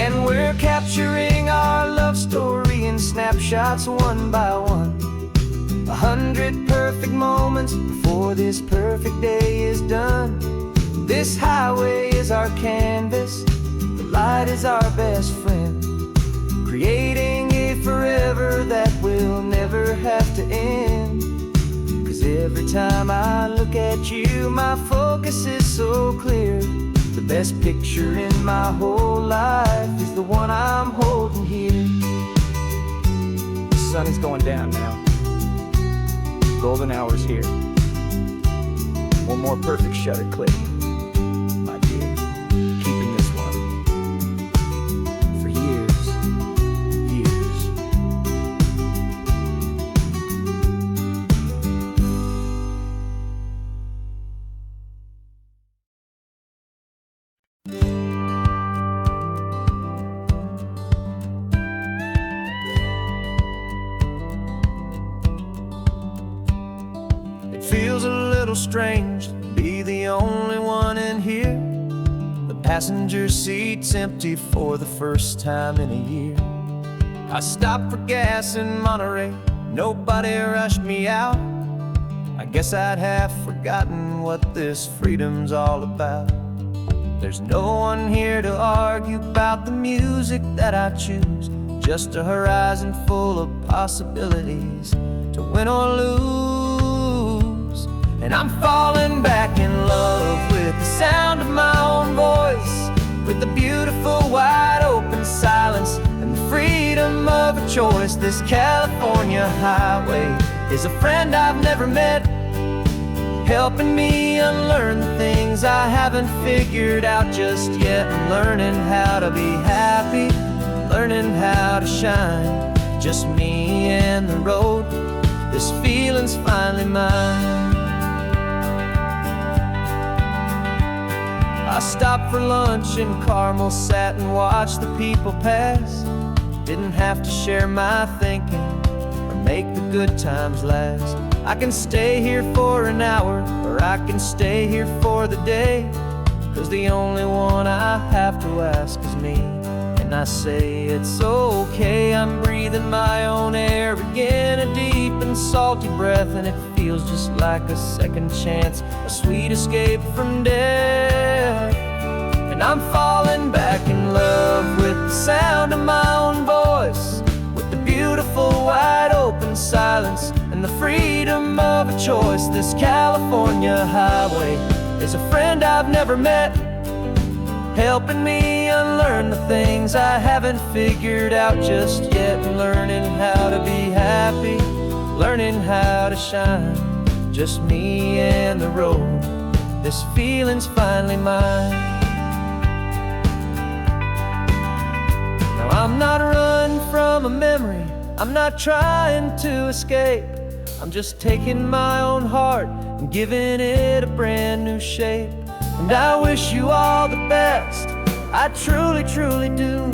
And we're capturing our love story in snapshots one by one. 100 perfect moments before this perfect day is done. This highway is our canvas, the light is our best friend, creating a forever that will never have to end. 'Cause every time I look at you, my focus is so clear. The best picture in my whole life is the one I'm holding here. The sun is going down now. Golden hour's here. One more perfect shutter click, my dear. Keeping this one for years, years. It feels a little strange to be the only one in here. The passenger seat's empty for the first time in a year. I stopped for gas in Monterey, nobody rushed me out. I guess I'd have forgotten what this freedom's all about. There's no one here to argue about the music that I choose, just a horizon full of possibilities to win or lose. And I'm falling back in love with the sound of my own voice, with the beautiful wide open silence and the freedom of a choice. This California highway is a friend I've never met, helping me unlearn the things I haven't figured out just yet. I'm learning how to be happy, learning how to shine, just me and the road. This feeling's finally mine. I stopped for lunch in Carmel, sat and watched the people pass. Didn't have to share my thinking or make the good times last. I can stay here for an hour, or I can stay here for the day, 'cause the only one I have to ask is me. And I say it's okay, I'm breathing my own air again, a deep and salty breath, and it feels just like a second chance, a sweet escape from death. And I'm falling back in love with the sound of my own voice, with the beautiful wide open silence and the freedom of a choice. This California highway is a friend I've never met, helping me unlearn the things I haven't figured out just yet. Learning how to be happy, learning how to shine, just me and the road. This feeling's finally mine. Now I'm not running from a memory, I'm not trying to escape. I'm just taking my own heart and giving it a brand new shape. And I wish you all the best, I truly, truly do.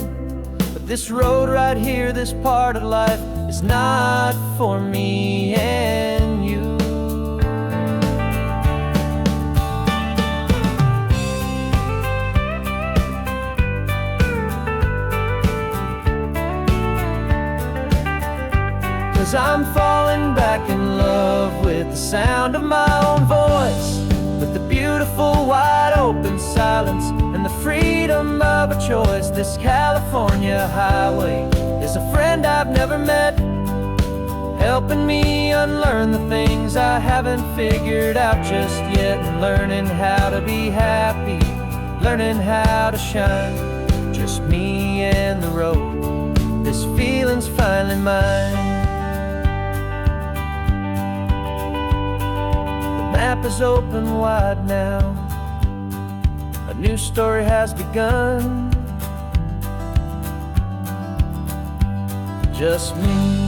But this road right here, this part of life, is not for me and you. 'Cause I'm falling back in love with the sound of my own voice, with the beautiful wide open silence and the free freedom of a choice. This California highway is a friend I've never met, helping me unlearn the things I haven't figured out just yet, and learning how to be happy, learning how to shine. Just me and the road, this feeling's finally mine. The map is open wide now, a new story has begun. Just me.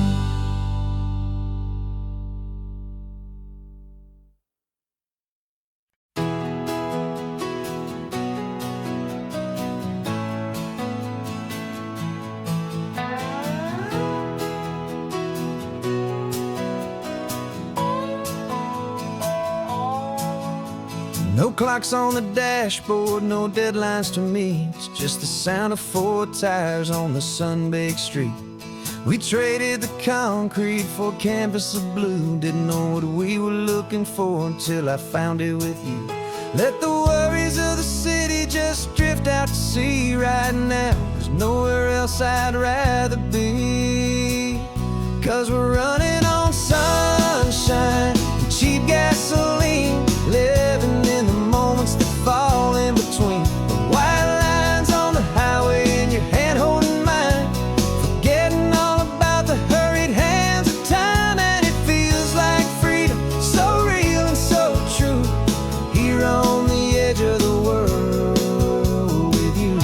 No clocks on the dashboard, no deadlines to meet, just the sound of 4 tires on the sun-baked street. We traded the concrete for a canvas of blue, didn't know what we were looking for until I found it with you. Let the worries of the city just drift out to sea right now. There's nowhere else I'd rather be, 'cause we're running on sunshine and cheap gasoline, living in the moments that fall in between. The white lines on the highway and your hand holding mine, forgetting all about the hurried hands of time. And it feels like freedom, so real and so true, here on the edge of the world with you.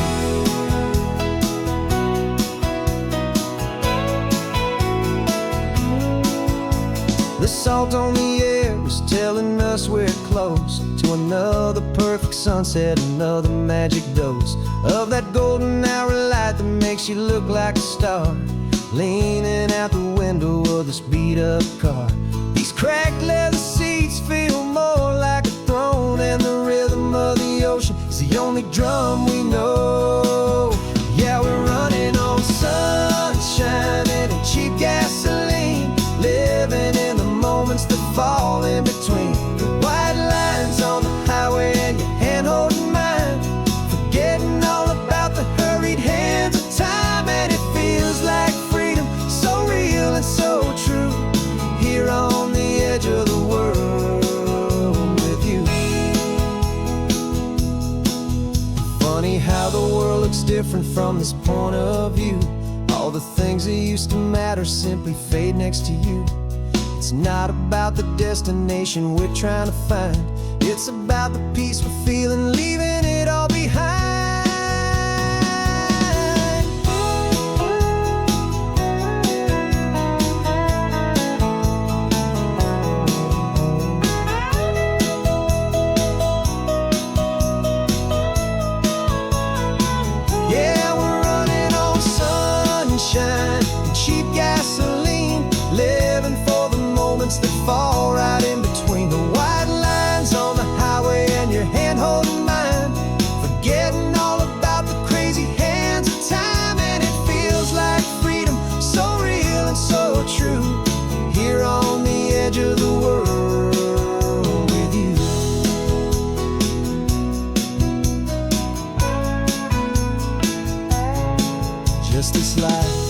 The salt on the air is telling us we're close to another perfect sunset, another magic dose of that golden hour light that makes you look like a star, leaning out the window of this beat-up car. These cracked leather seats feel more like a throne, and the rhythm of the ocean is the only drum we know. Yeah, we're running on sunshine and cheap gasoline, living in the moments that fall in between. The white lines on the highway and your hand holding mine, forgetting all about the hurried hands of time. And it feels like freedom, so real and so true, here on the edge of the world with you. Funny how the world looks different from this point of view. All the things that used to matter simply fade next to you. It's not about the destination we're trying to find, it's about the peace we're feeling, leaving it all behind. Yeah, we're running on sunshine and cheap gasoline, living for the moments that fall right in between. The white lines on the highway and your hand holding mine, forgetting all about the crazy hands of time. And it feels like freedom, so real and so true, here on the edge of the world with you. Just this life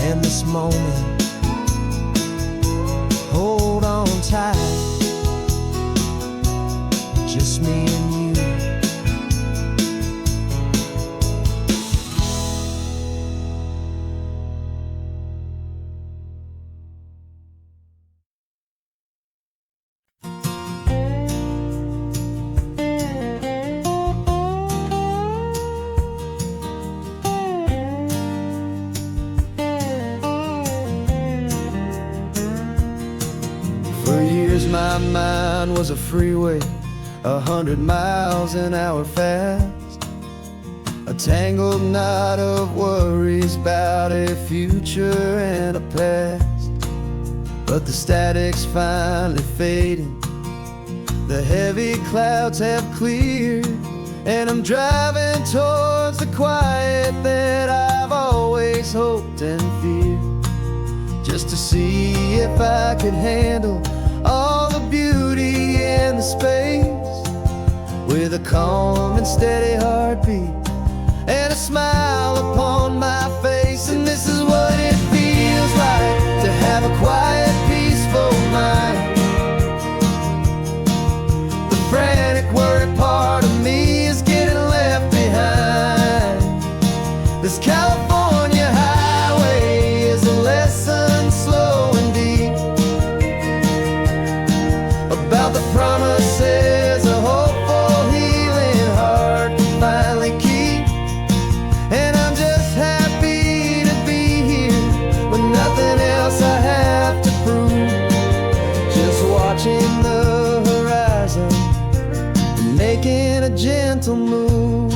and this moment, hold on tight, just me and you. For years my mind was a freeway, 100 miles an hour fast, a tangled knot of worries about a future and a past. But the static's finally fading, the heavy clouds have cleared, and I'm driving towards the quiet that I've always hoped and feared, just to see if I could handle all the beauty and the space with a calm and steady heartbeat and a smile upon my face. And this is what it feels like to have a quiet, peaceful mind. The frantic, worried part of me is getting left behind. This California highway is a lesson slow and deep about the promises a hopeful, healing heart can finally keep. And I'm just happy to be here with nothing else I have to prove. Just watching the horizon and making a gentle move.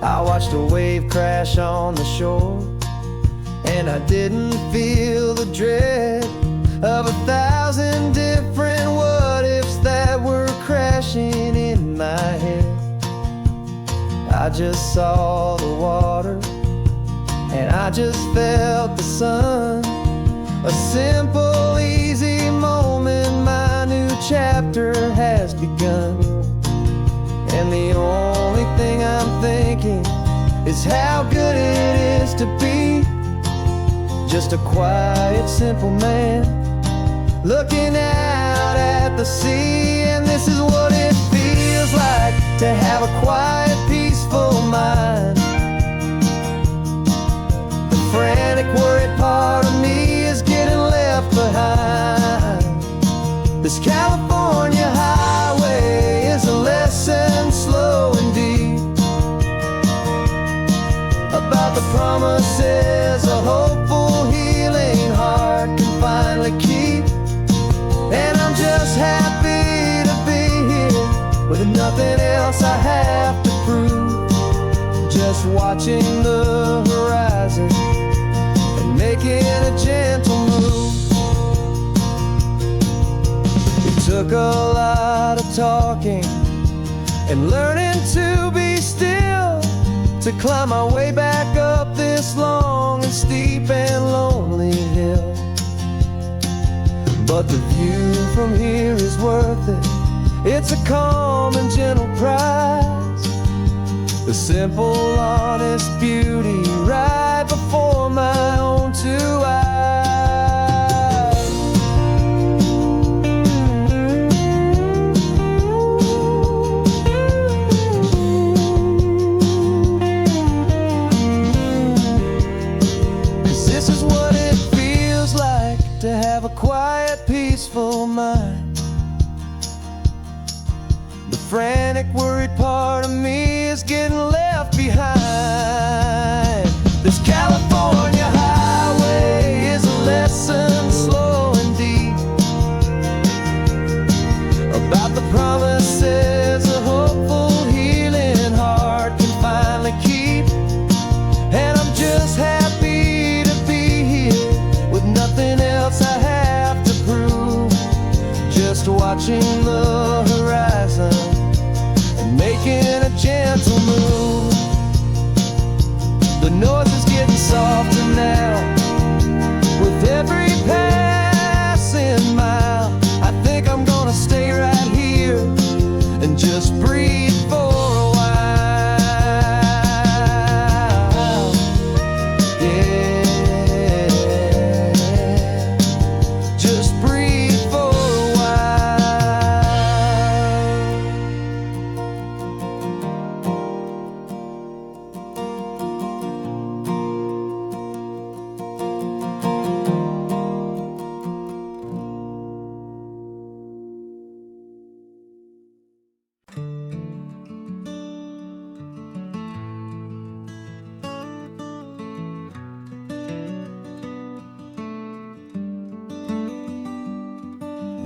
I watched a wave crash on the shore, and I didn't feel the dread of 1,000 different what-ifs that were crashing in my head. I just saw the water, and I just felt the sun. A simple, easy moment, my new chapter has begun. And the only thing I'm thinking is how good it is to be just a quiet, simple man looking out at the sea. And this is what it feels like to have a quiet, peaceful mind. The frantic, worried part of me is getting left behind. This California highway is a lesson slow and deep about the promises a hopeful, healing heart can finally keep. And I'm just happy to be here with nothing else I have to prove. Just watching the horizon and making a gentle move. It took a lot of talking and learning to be still to climb my way back up this long and steep and lonely hill. But the view from here is worth it. It's a calm and gentle prize. The simple, honest beauty right before my own two eyes. This is what it feels like to have a quiet, peaceful mind. The frantic, worried part of me is getting left behind. This California highway is a lesson slow and deep about the promises a hopeful, healing heart can finally keep. And I'm just happy to be here with nothing else I have to prove. Just watching the horizon and making a gentle move. The noise is getting softer now with every passing mile. I think I'm gonna stay right here and just breathe for a while. Yeah, just breathe for a while.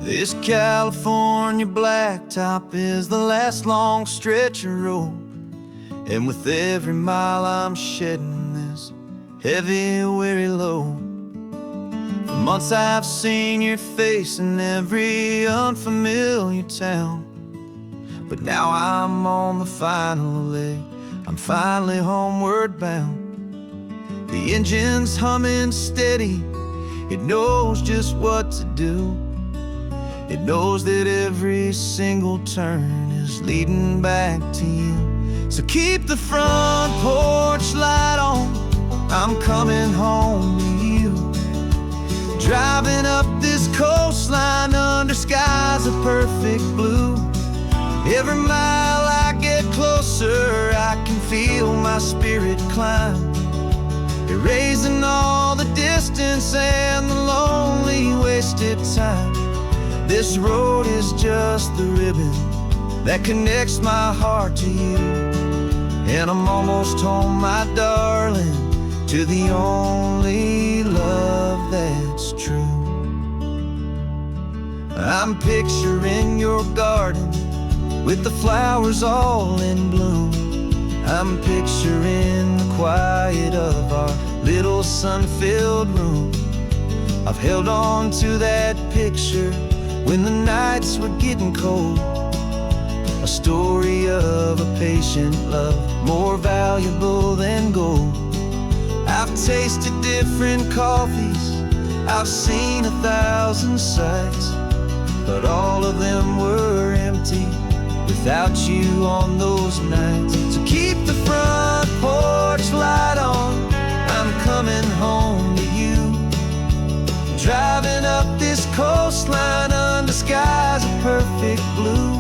This California blacktop is the last long stretch of road, and with every mile I'm shedding this heavy, weary load. For months I've seen your face in every unfamiliar town, but now I'm on the final leg, I'm finally homeward bound. The engine's humming steady, it knows just what to do. It knows that every every single turn is leading back to you. So keep the front porch light on, I'm coming home to you. Driving up this coastline under skies of perfect blue. Every mile I get closer, I can feel my spirit climb, erasing all the distance and the lonely wasted time. This road is just the ribbon that connects my heart to you. And I'm almost home, my darling, to the only love that's true. I'm picturing your garden with the flowers all in bloom. I'm picturing the quiet of our little sun-filled room. I've held on to that picture when the nights were getting cold. A story of a patient love, more valuable than gold. I've tasted different coffees, I've seen 1,000 sights, but all of them were empty without you on those nights. So keep the front porch light on, I'm coming home to you. Driving up this coastline under skies of perfect blue.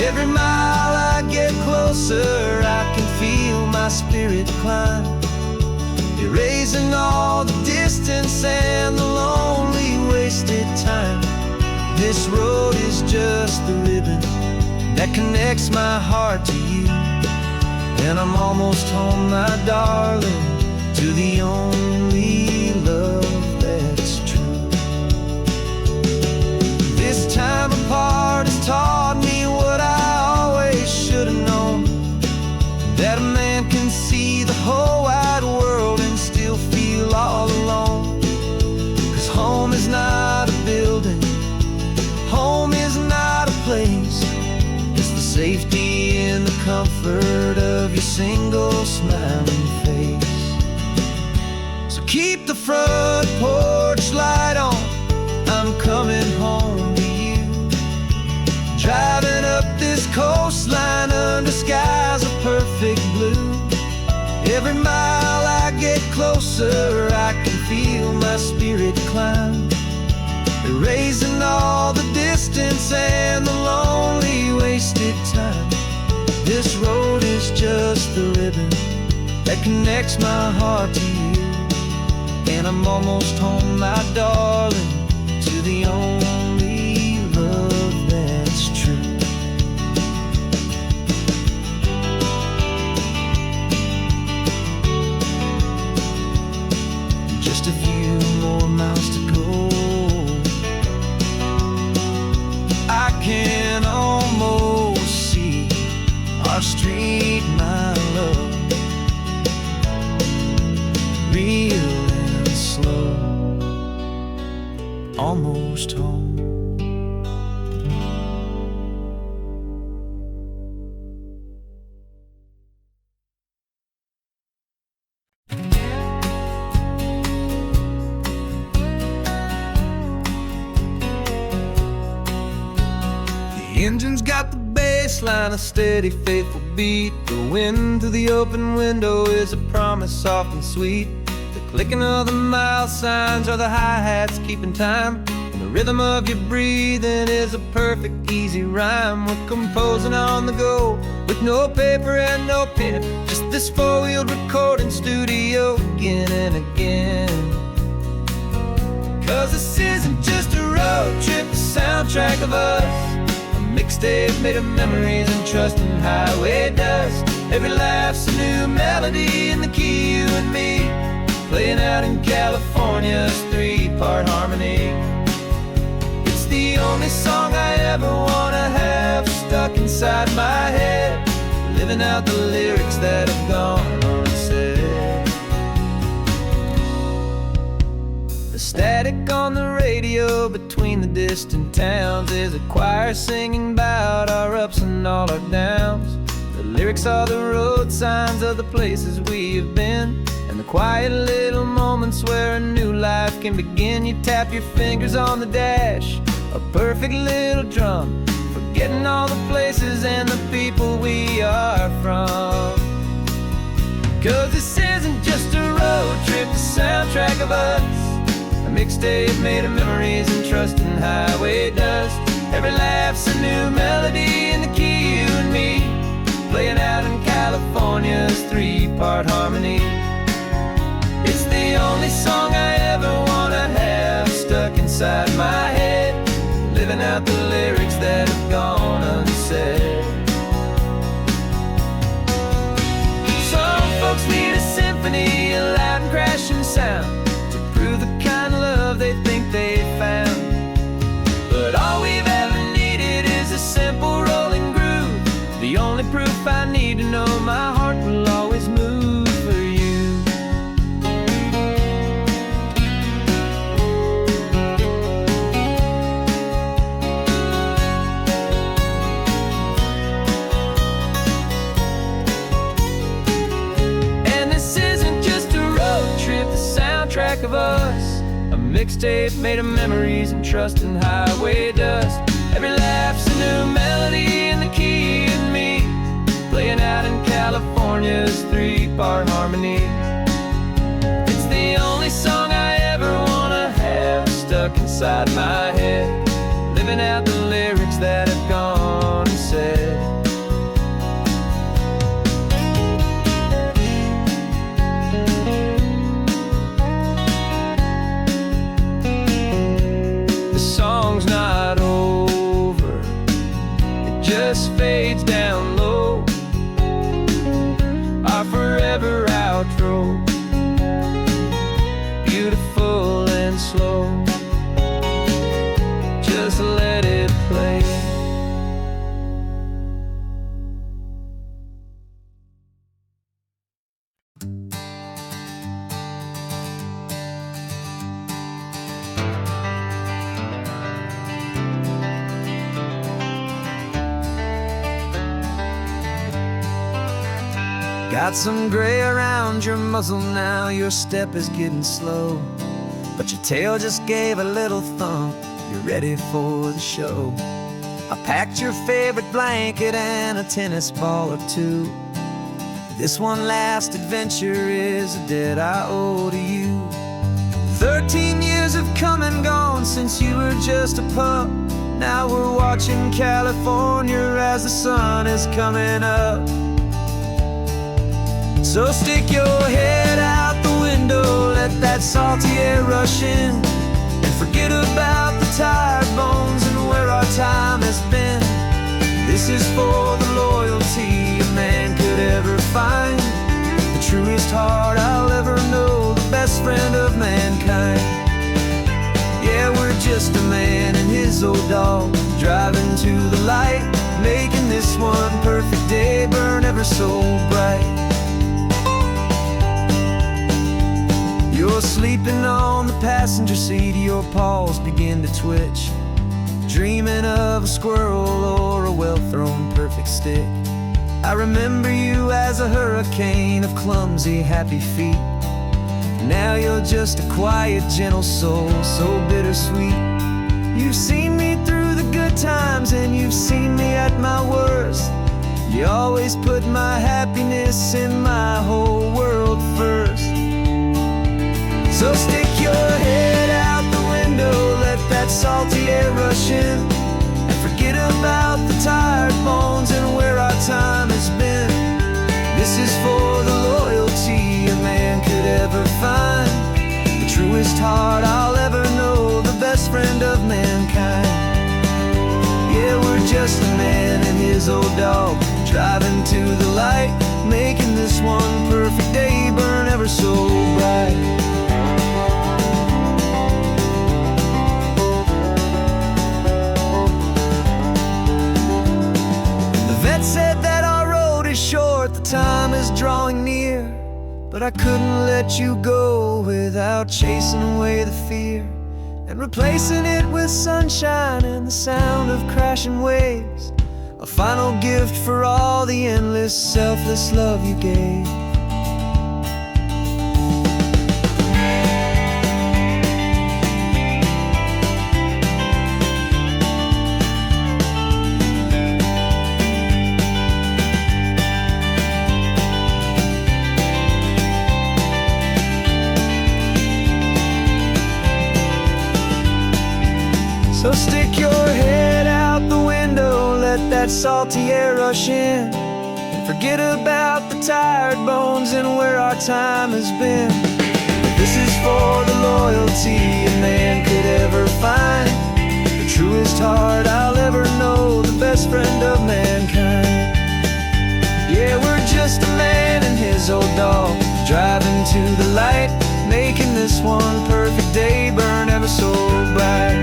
Every mile I get closer, I can feel my spirit climb, erasing all the distance and the lonely wasted time. This road is just the ribbon that connects my heart to you. And I'm almost home, my darling, to the only love that's true. This time apart has taught me what I always should have known, that a man can see the whole wide world and still feel all alone. 'Cause home is not a building, home is not a place, it's the safety and the comfort of your single smiling face. So keep the front porch light on, I'm coming home to you. Driving up this coastline under skies of perfect blue. Every mile I get closer, I can feel my spirit climb, erasing all the distance and the lonely wasted time. This road is just the ribbon that connects my heart to you. And I'm almost home, my darling, to the only love that's true. Just a few more miles to go, I can almost see our street, my love, real and slow, almost home. The engine's got the bass line, a steady, faithful beat. The wind through the open window is a promise soft and sweet. The clicking of the mile signs are the hi-hats keeping time, and the rhythm of your breathing is a perfect, easy rhyme. We're composing on the go with no paper and no pen, just this four-wheeled recording studio again and again. 'Cause this isn't just a road trip, the soundtrack of us, mixtape made of memories and trust in highway dust. Every laugh's a new melody in the key, you and me, playing out in California's three-part harmony. It's the only song I ever wanna have stuck inside my head, living out the lyrics that have gone unsaid. The static on the radio between the distant towns is a choir singing about our ups and all our downs. The lyrics are the road signs of the places we have been, and the quiet little moments where a new life can begin. You tap your fingers on the dash, a perfect little drum forgetting all the places and the people we are from. 'Cause this isn't just a road trip, the soundtrack of us, a mixtape made of memories and trust in highway dust. Every laugh's a new melody in the key, you and me, playing out in California's three-part harmony. It's the only song I ever wanna have stuck inside my head, living out the lyrics that have gone unsaid. Some folks need a symphony, a loud and crashing sound, to prove the kind of love they think they found. But all we've ever needed is a simple rolling groove, the only proof I need to know my heart will always move for you. And this isn't just a road trip, the soundtrack of us, a mixtape made of memories and trust in highway dust. Every laugh's a new melody in the key and me, playing out in California's three-part harmony. It's the only song I ever wanna have stuck inside my head, living out the lyrics that have gone unsaid. The song's not over, it just fades down low, our forever outro, beautiful and slow. Just let it play. Got some gray around your muzzle now, your step is getting slow, but your tail just gave a little thump, you're ready for the show. I packed your favorite blanket and a tennis ball or two. This one last adventure is a debt I owe to you. 13 years have come and gone since you were just a pup. Now we're watching California as the sun is coming up. So stick your head out the window, let that salty air rush in, and forget about the tired bones and where our time has been. This is for the loyalty a man could ever find, the truest heart I'll ever know, the best friend of mankind. Yeah, we're just a man and his old dog, driving to the light, making this one perfect day burn ever so bright. You're sleeping on the passenger seat, your paws begin to twitch, dreaming of a squirrel or a well-thrown perfect stick. I remember you as a hurricane of clumsy, happy feet. Now you're just a quiet, gentle soul, so bittersweet. You've seen me through the good times and you've seen me at my worst. You always put my happiness in my whole world first. So stick your head out the window, let that salty air rush in, and forget about the tired bones and where our time has been. This is for the loyalty a man could ever find, the truest heart I'll ever know, the best friend of mankind. Yeah, we're just a man and his old dog, driving to the light, making this one perfect day burn ever so bright. Said that our road is short, the time is drawing near, but I couldn't let you go without chasing away the fear and replacing it with sunshine and the sound of crashing waves, a final gift for all the endless, selfless love you gave. that salty air rush in, and forget about the tired bones and where our time has been. This is for the loyalty a man could ever find, the truest heart I'll ever know, the best friend of mankind. Yeah, we're just a man and his old dog, driving to the light, making this one perfect day burn ever so bright.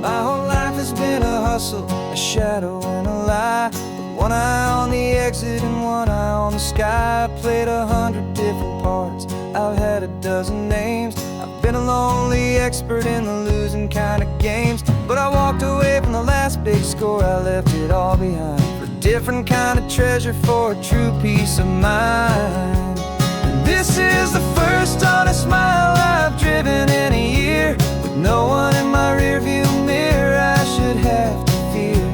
My whole life has been a hustle, a shadow and a lie, with one eye on the exit and one eye on the sky. I played 100 different parts, I've had a dozen names, I've been a lonely expert in the losing kind of games. But I walked away from the last big score, I left it all behind, for a different kind of treasure, for a true peace of mind. And this is the first honest mile I've driven in a year, with no one in my rearview mirror I should have to fear.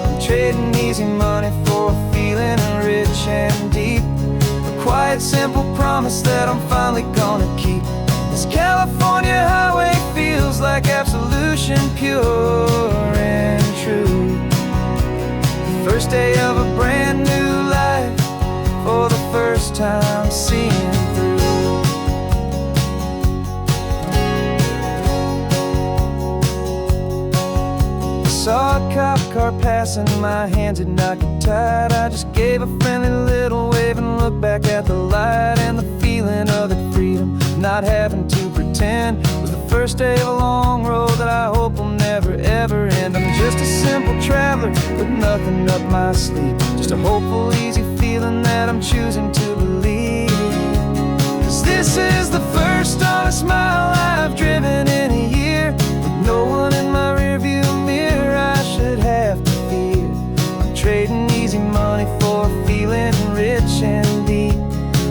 I'm trading easy money for a feeling rich and deep, a quiet simple promise that I'm finally gonna keep. This California highway feels like absolution, pure and true. The first day of a brand new life, for the first time seeing through. Saw a cop car passing, my hands had not got tied. I just gave a friendly little wave and looked back at the light, and the feeling of the freedom, not having to pretend, was the first day of a long road that I hope will never ever end. I'm just a simple traveler with nothing up my sleeve, just a hopeful easy feeling that I'm choosing to believe. 'Cause this is the first honest mile I've driven in a year, with no one in my rearview mirror I should have to fear. I'm trading easy money for a feeling rich and deep,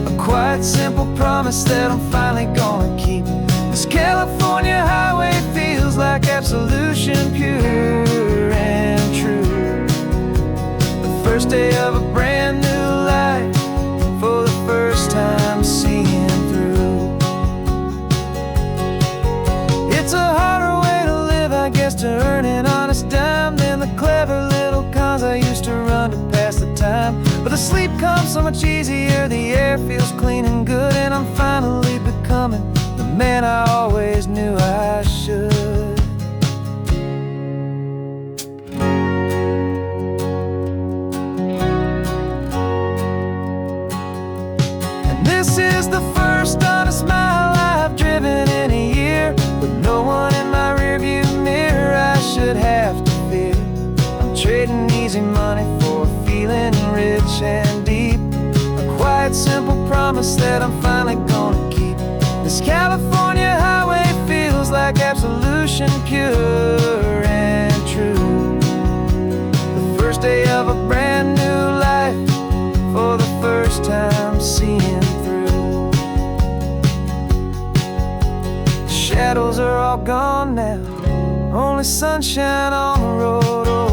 a quiet simple promise that I'm finally gonna keep. This California highway feels like absolution, pure and true. The first day of a brand new life, for the first time seeing through. It's a harder way to live, I guess, to earn an honest dime than the clever little cons I used to run to pass the time. But the sleep comes so much easier, the air feels clean and good, and I'm finally becoming the man I always knew I should. And this is the first honest mile I've driven in a year, with no one in my rearview mirror I should have to fear. I'm trading easy money for a feeling rich and deep, a quiet simple promise that I'm finally gonna keep. This California highway feels like absolution, pure and true. The first day of a brand new life, for the first time seeing through. The shadows are all gone now, only sunshine on the road. Oh,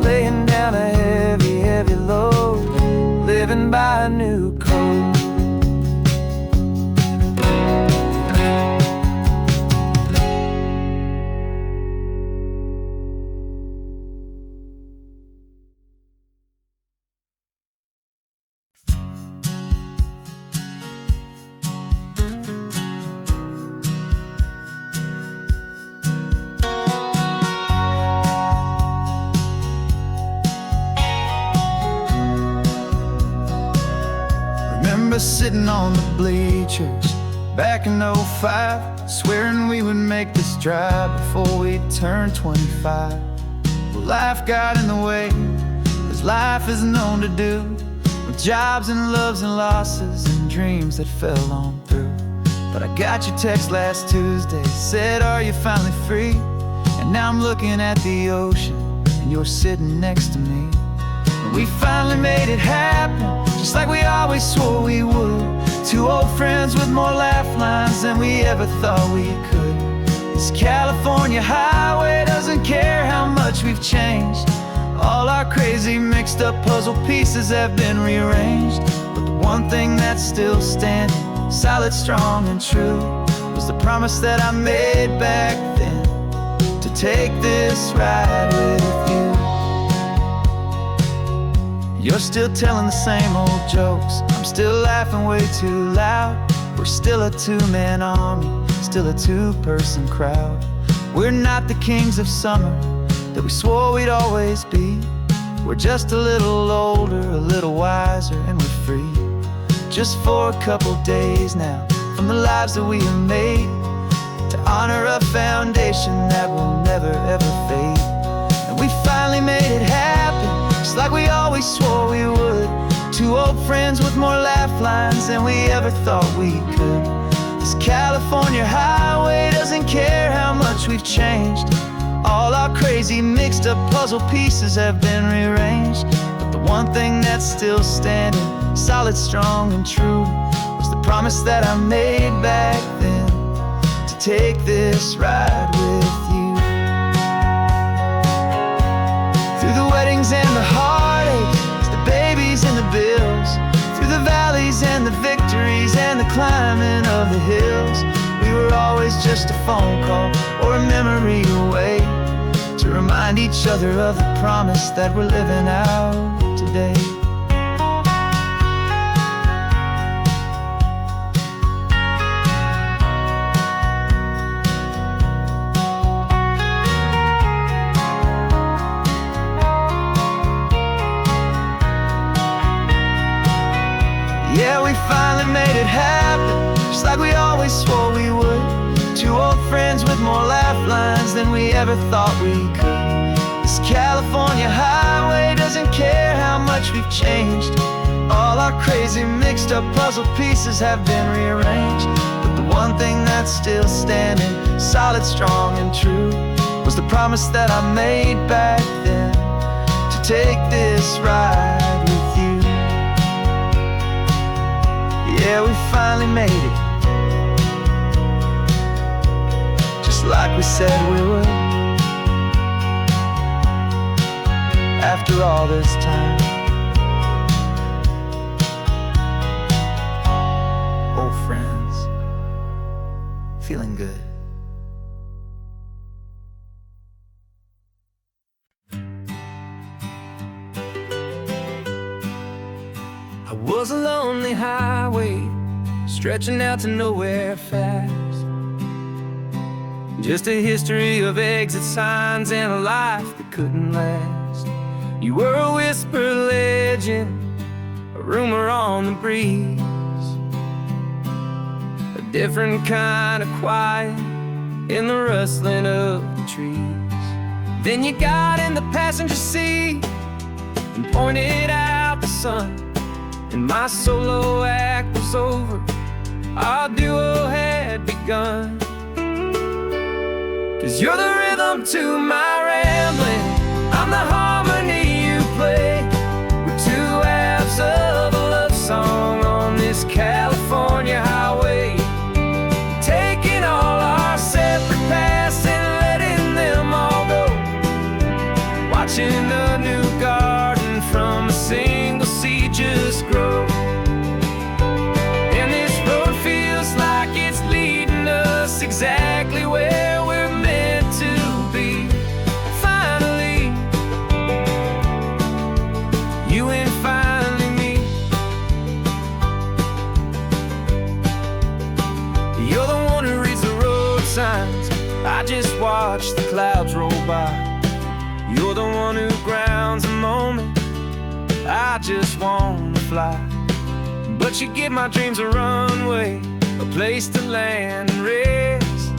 laying down a heavy, heavy load, living by a new code. Sitting on the bleachers back in '05, swearing we would make this drive before we turned 25. Well, life got in the way, as life is known to do, with jobs and loves and losses and dreams that fell on through. But I got your text last Tuesday, said, are you finally free? And now I'm looking at the ocean, and you're sitting next to me. We finally made it happen, just like we always swore we would. Two old friends with more laugh lines than we ever thought we could. This California highway doesn't care how much we've changed. All our crazy mixed up puzzle pieces have been rearranged. But the one thing that's still standing, solid, strong, and true, was the promise that I made back then, to take this ride with you. You're still telling the same old jokes, I'm still laughing way too loud. We're still a two-man army, still a two-person crowd. We're not the kings of summer that we swore we'd always be. We're just a little older, a little wiser, and we're free. Just for a couple days now, from the lives that we have made, to honor a foundation that will never ever fade. And we finally made it happen, just like we always swore we would. Two old friends with more laugh lines than we ever thought we could. This California highway doesn't care how much we've changed. All our crazy mixed up puzzle pieces have been rearranged. But the one thing that's still standing, solid, strong, and true, was the promise that I made back then, to take this ride with you. Through the weddings and the heartaches, the babies and the bills, through the valleys and the victories and the climbing of the hills, we were always just a phone call or a memory away, to remind each other of the promise that we're living out today. Yeah, we finally made it happen, just like we always swore we would. Two old friends with more laugh lines than we ever thought we could. This California highway doesn't care how much we've changed. All our crazy mixed up puzzle pieces have been rearranged. But the one thing that's still standing, solid, strong, and true, was the promise that I made back then, to take this ride with you. Yeah, we finally made it, just like we said we would. After all this time, old friends, feeling good. I was a lonely highway, stretching out to nowhere fast. Just a history of exit signs and a life that couldn't last. You were a whisper legend, a rumor on the breeze, a different kind of quiet in the rustling of the trees. Then you got in the passenger seat and pointed out the sun, and my solo act was over, our duo had begun. 'Cause you're the rhythm to my rambling, I'm the harmony you play. We're two halves of a love song on this California highway, taking all our separate paths and letting them all go, watching a new garden from a single seed just grow. And this road feels like it's leading us exactly where we're meant to be. Finally, you and finally me. You're the one who reads the road signs, I just watch the clouds roll by. You're the one who grounds the moment, I just wanna fly. But you give my dreams a runway, a place to land and rest.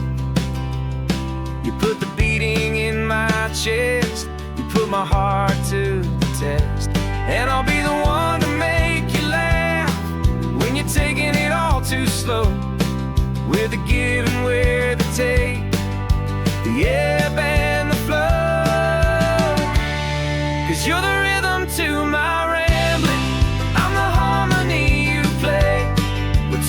You put the beating in my chest, you put my heart to the test. And I'll be the one to make you laugh when you're taking it all too slow. We're the give and we're the take, the ebb and the flow. 'Cause you're the rhythm to my rambling, I'm the harmony you play. We're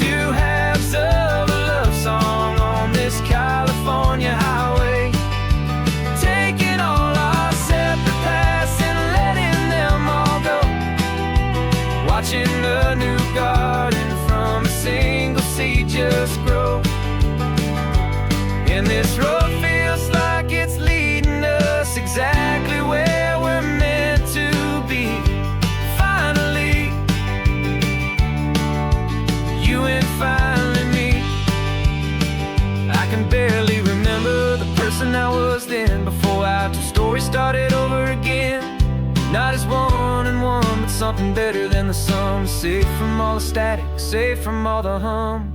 And this road feels like it's leading us exactly where we're meant to be. Finally, you and finally me. I can barely remember the person I was then, before our two stories started over again. Not as one and one, but something better than the sum. Safe from all the static, safe from all the hum.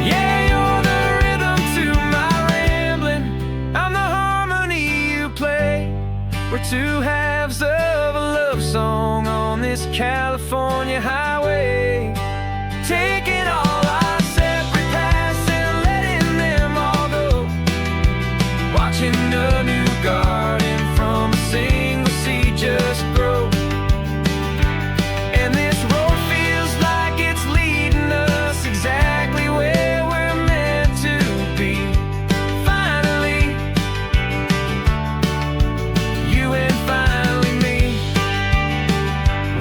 Yeah, you're the rhythm to my rambling. I'm the harmony you play. We're two halves of a love song on this California highway, taking all our separate paths and letting them all go, watching a new garden from a single seed just grow. And this road feels like it's leading us exactly where we're meant to be. Finally, you and finally me.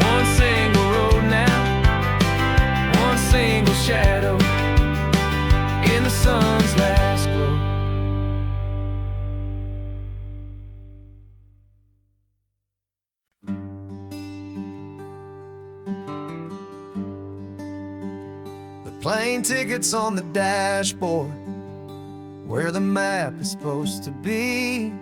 One single road now, one single shadow in the sun's last glow. The plane ticket's on the dashboard, where the map is supposed to be.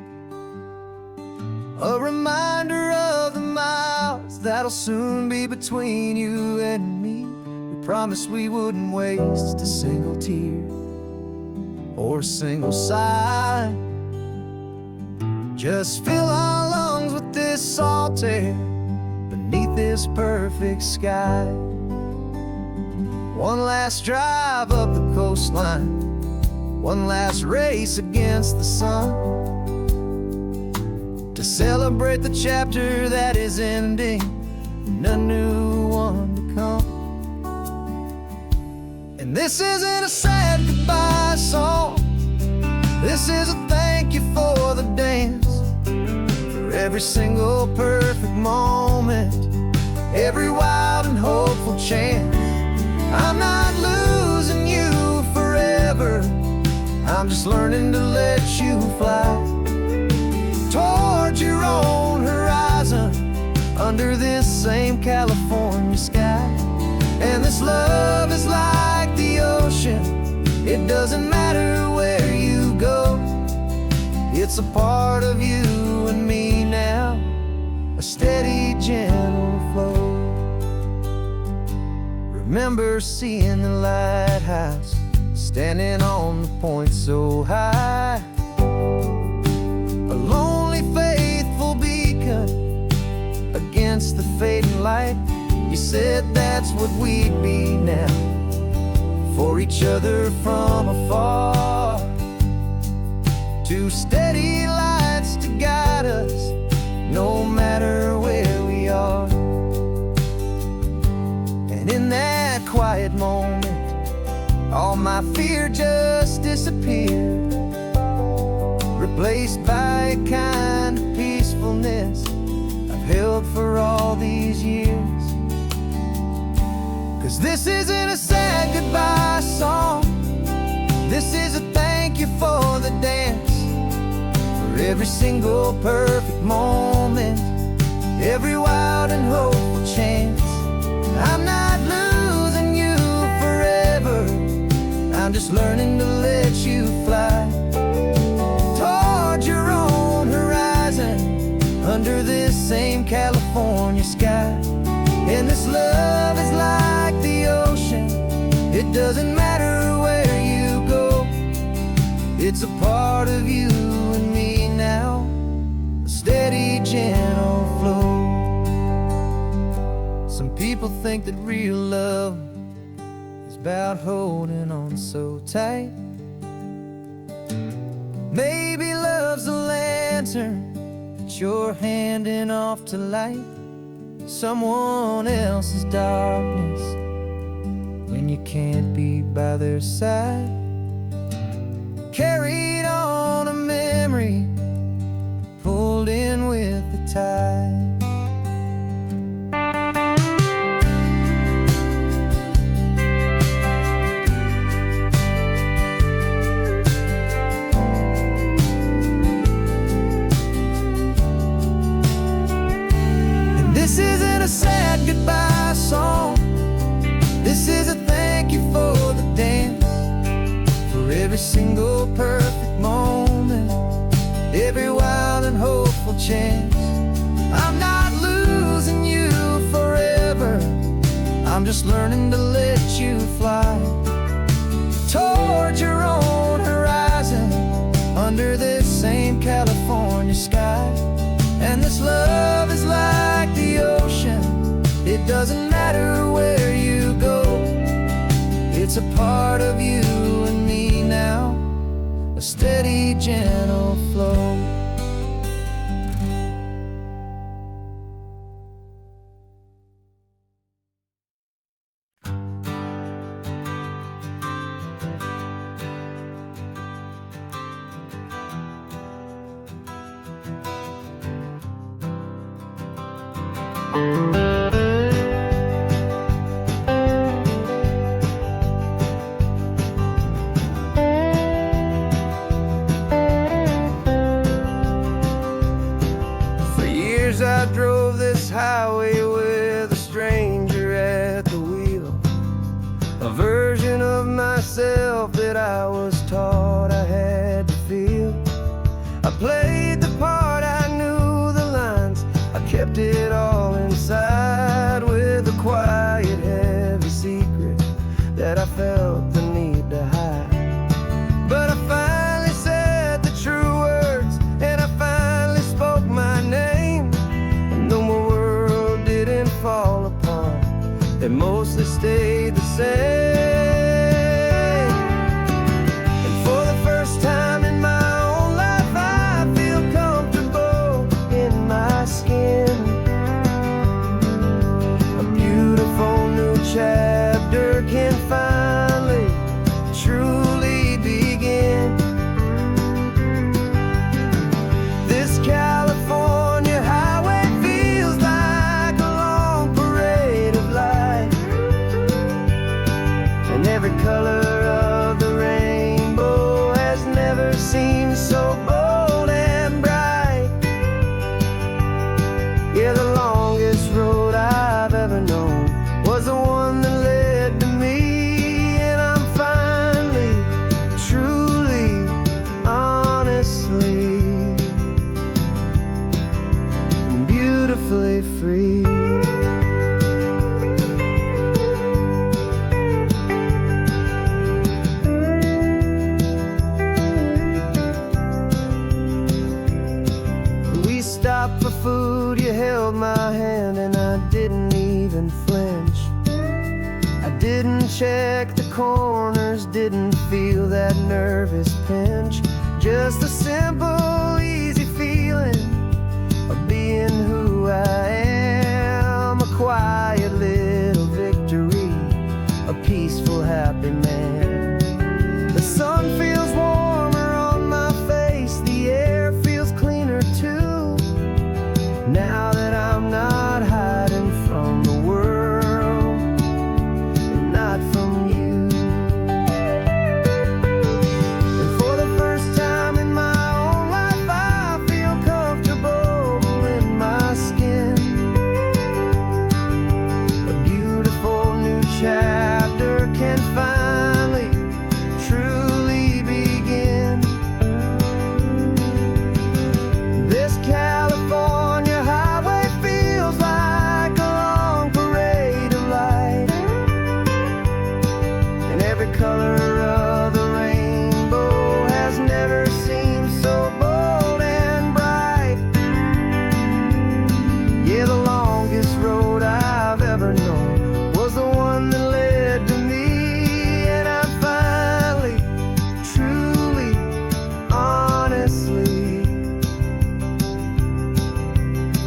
A reminder of the miles that'll soon be between you and me. We promised we wouldn't waste a single tear or a single sigh. Just fill our lungs with this salt air beneath this perfect sky. One last drive up the coastline, one last race against the sun, to celebrate the chapter that is ending and a new one to come. And this isn't a sad goodbye song, this is a thank you for the dance, for every single perfect moment, every wild and hopeful chance. I'm not losing you forever, I'm just learning to let you fly toward your own horizon, under this same California sky. And this love is like the ocean, it doesn't matter where you go, it's a part of you and me now, a steady, gentle flow. Remember seeing the lighthouse, standing on the point so high, a lonely, faithful beacon against the fading light. You said that's what we'd be now, for each other from afar. Two steady lights to guide us, no matter where we are. And in that quiet moment, all my fear just disappeared, replaced by a kind of peacefulness I've held for all these years. 'Cause this isn't a sad goodbye song, this is a thank you for the dance, for every single perfect moment, every wild and hopeful chance. I'm not losing you forever, I'm just learning to let you fly toward your own horizon, under this same California sky. And this love is like the ocean, it doesn't matter where you go, it's a part of you and me now, a steady, gentle flow. Some people think that real love is about holding on so tight. Maybe love's a lantern that you're handing off to light someone else's darkness when you can't be by their side. Carried on a memory, pulled in tide. This isn't a sad goodbye song. This is a thank you for the dance, for every single perfect moment, every wild and hopeful chance. I'm not losing you forever, I'm just learning to let you fly toward your own horizon, under this same California sky. And this love is like the ocean, it doesn't matter where you go. It's a part of you and me now, a steady, gentle flow. For years I drove this highway with a stranger at the wheel, a version of myself that I was taught I had to feel. I played the part, I knew the lines, I kept it all inside, with a quiet, heavy secret that I felt the need to hide. But I finally said the true words, and I finally spoke my name. And though my world didn't fall apart, it mostly stayed the same. And for the first time in my own life, I feel comfortable in my skin. A beautiful new chapter can finally truly begin. This California highway feels like a long parade of light, and every color of the rainbow has never seemed so bold and bright. Yeah, the longest road I've ever known was the one that led to me, and I'm finally, truly, honestly, and beautifully free. We stopped for food, you held my hand, and I didn't even flinch. I didn't check the corners, didn't feel that nervous pinch. Just a simple, easy feeling of being who I am. A quiet little victory, a peaceful, happy man. The sun feels warmer on my face, the air feels cleaner too, now that I'm not hiding from the world, and not from you. And for the first time in my own life, I feel comfortable in my skin. A beautiful new chapter can finally truly begin. This California highway feels like a long parade of light, and every color of the rainbow has never seemed so bold and bright. Yeah, the longest road I've ever known was the one that led to me, and I'm finally, truly, honestly,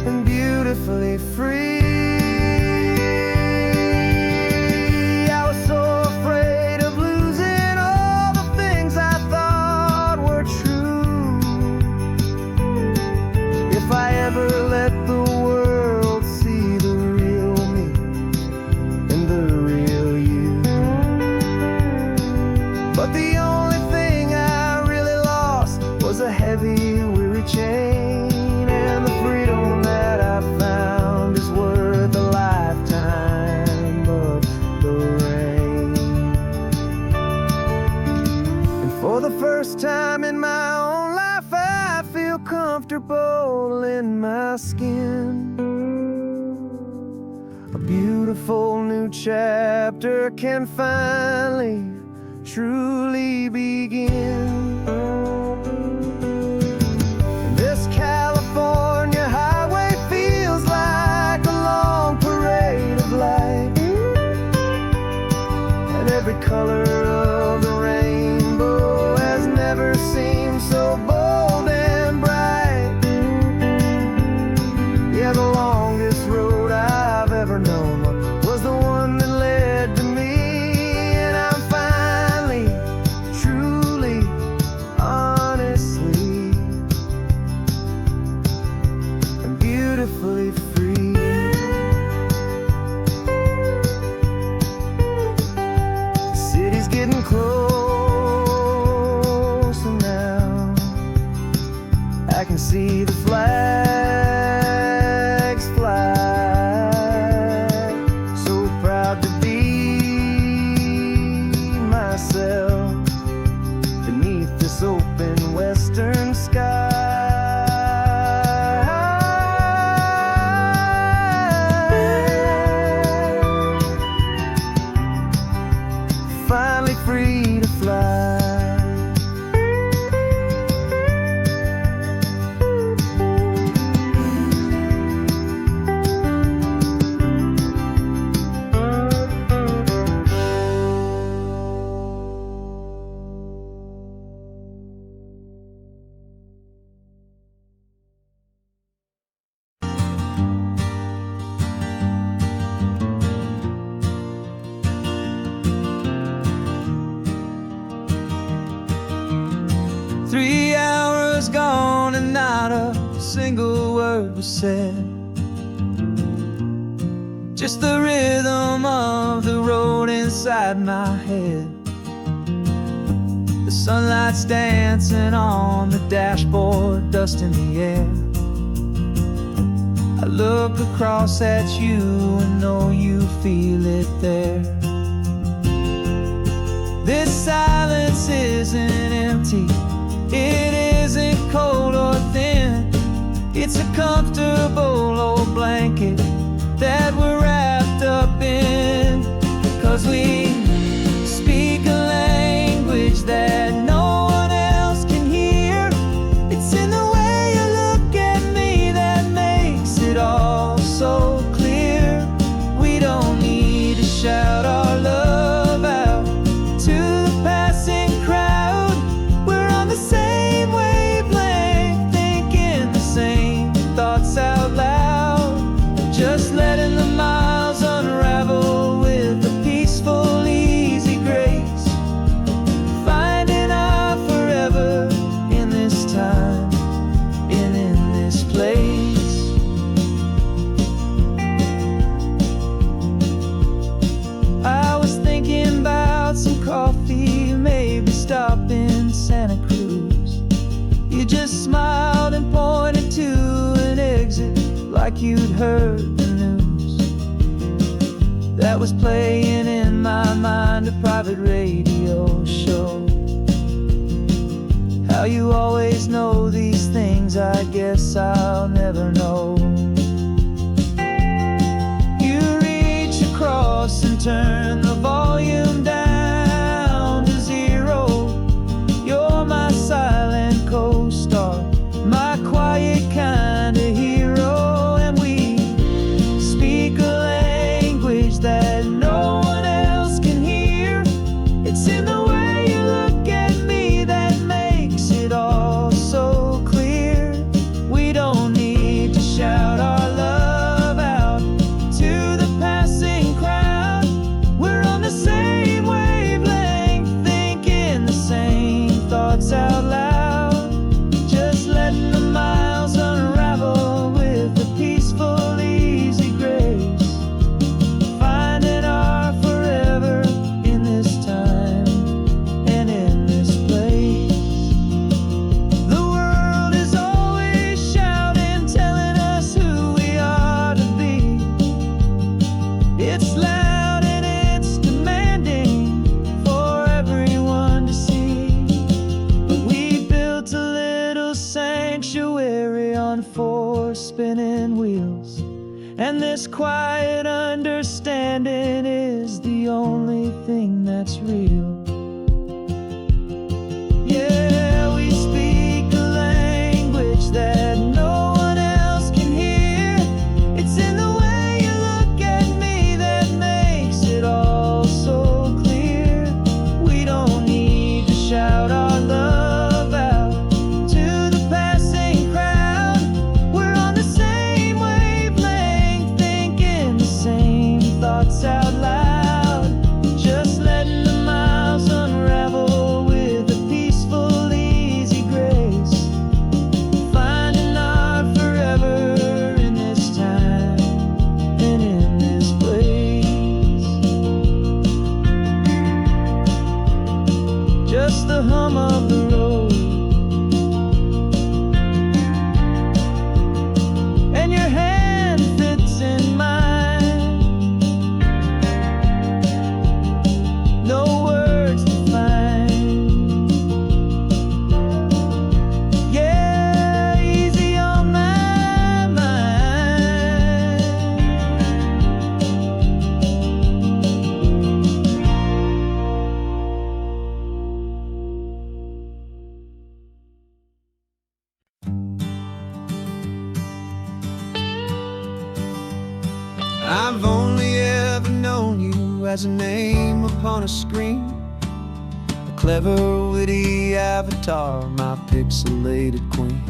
and beautifully free. I was so afraid of losing all the things I thought were true. If I ever let soul in my skin. A beautiful new chapter can finally, truly begin. This California highway feels like a long parade of light, and every color of the rainbow has never seemed so bold and bright. Yeah, the longest road I've ever known was the one that led to me, and I'm finally, truly, honestly, and beautifully free. The city's getting closer now. I can see the flags fly. So proud to be myself beneath this open western sky. Finally free to fly. 3 hours gone and not a single word was said. Just the rhythm of the road inside my head. The sunlight's dancing on the dashboard, dust in the air. I look across at you and know you feel it there. This silence isn't empty, it isn't cold or thin. It's a comfortable old blanket that we're wrapped up in. 'Cause we speak a language that no one else can hear. It's in the way you look at me that makes it all so clear. We don't need to shout our love out to the passing crowd. We're on the same wavelength, thinking the same thoughts out loud. Just letting the miles unravel with a peaceful, easy grace. Finding our forever in this time and in this place. I was thinking about some coffee, maybe stop in Santa Cruz. You just smiled and pointed to an exit like you'd heard the news. That was playing in my mind, a private radio show. How you always know these things, I guess I'll never know. You reach across and turn the volume down to 0. You're my silent co-star, my quiet kind of hero. And we speak a language that no one else can hear. It's in the way you look at me that makes it all so clear. We don't need to shout our your spinning wheels. And this quiet understanding is the only thing that's real. Yeah, we speak a language that no one else can hear. It's in the way you look at me that makes it all so clear. We don't need to shout our love out to the passing crowd. We're on the same wavelength, thinking the same thoughts out loud. Just letting the miles unravel with a peaceful, easy grace. Finding our forever in this time and in this place. Just the hum of the road and your hand fits in mine. No words to find. Yeah, easy on my mind. I've only ever known you as a name upon a screen, a clever, witty avatar, my pixelated queen.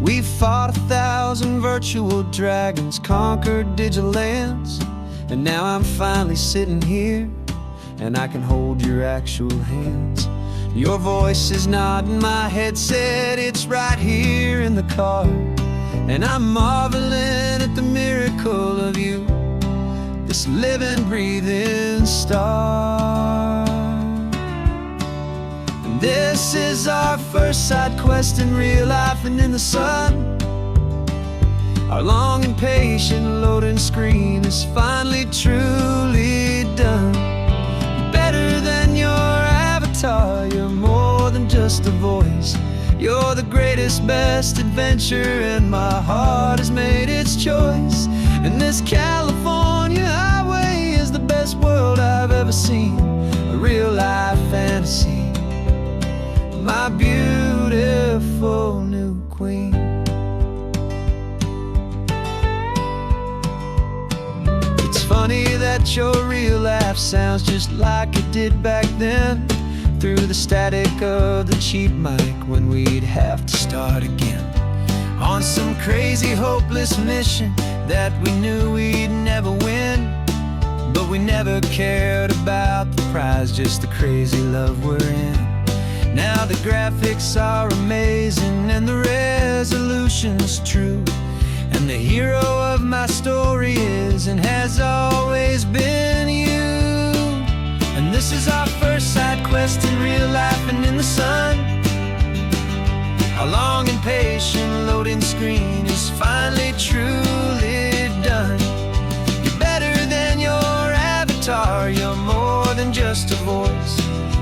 We fought 1,000 virtual dragons, conquered digital lands, and now I'm finally sitting here, and I can hold your actual hands. Your voice is not in my headset, it's right here in the car, and I'm marveling at the miracle of you, this living, breathing star. And this is our first side quest in real life and in the sun. Our long and patient loading screen is finally truly done. Better than your avatar, you're more than just a voice. You're the greatest, best adventure, and my heart has made its choice. And this California highway is the best world I've ever seen, a real life fantasy, my beautiful new queen. It's funny that your real life sounds just like it did back then, through the static of the cheap mic when we'd have to start again, on some crazy hopeless mission that we knew we'd never win. But we never cared about the prize, just the crazy love we're in. Now the graphics are amazing and the resolution's true, and the hero of my story is and has always been you. And this is our first side quest in real life and in the sun. Our long and patient loading screen is finally truly done. You're better than your avatar, you're more than just a voice.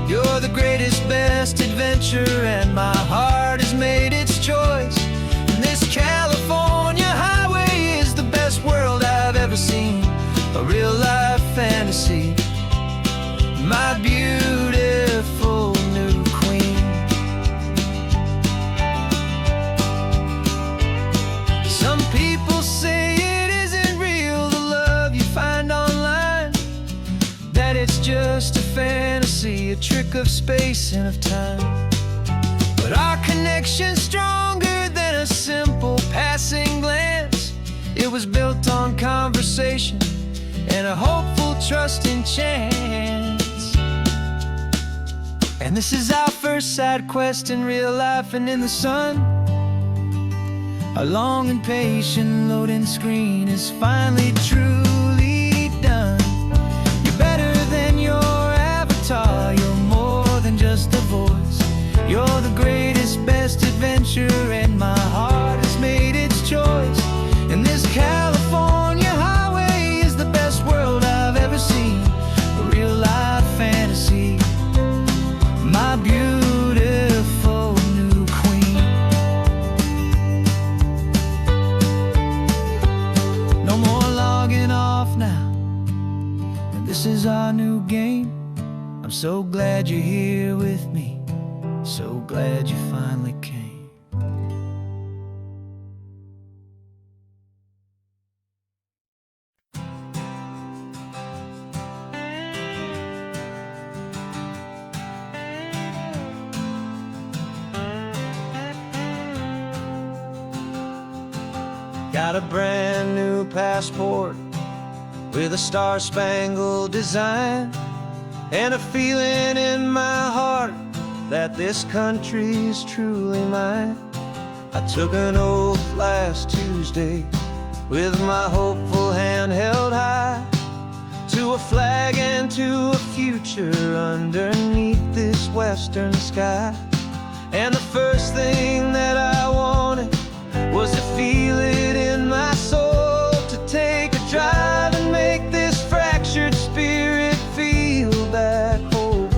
You're the greatest, best adventure, and my heart has made its choice. And this California highway is the best world I've ever seen, a real life fantasy, my beautiful new queen. Some people say it isn't real, the love you find online, that it's just a fantasy, a trick of space and of time. But our connection's stronger than a simple passing glance. It was built on conversation and a hopeful, trusting chance. And this is our first side quest in real life and in the sun. Our long and patient loading screen is finally truly done. You're better than your avatar, you're more than just a voice. You're the greatest, best adventure, and my heart has made its choice. And this California highway is the best world I've ever seen, a real life fantasy, my beautiful new queen. our new game. I'm so glad you're here with me, so glad you finally came. Got a brand new passport with a star-spangled design, and a feeling in my heart that this country's truly mine. I took an oath last Tuesday with my hopeful hand held high, to a flag and to a future underneath this western sky. And the first thing that I wanted was to feel it in my soul, to take a drive and make this fractured spirit feel back home.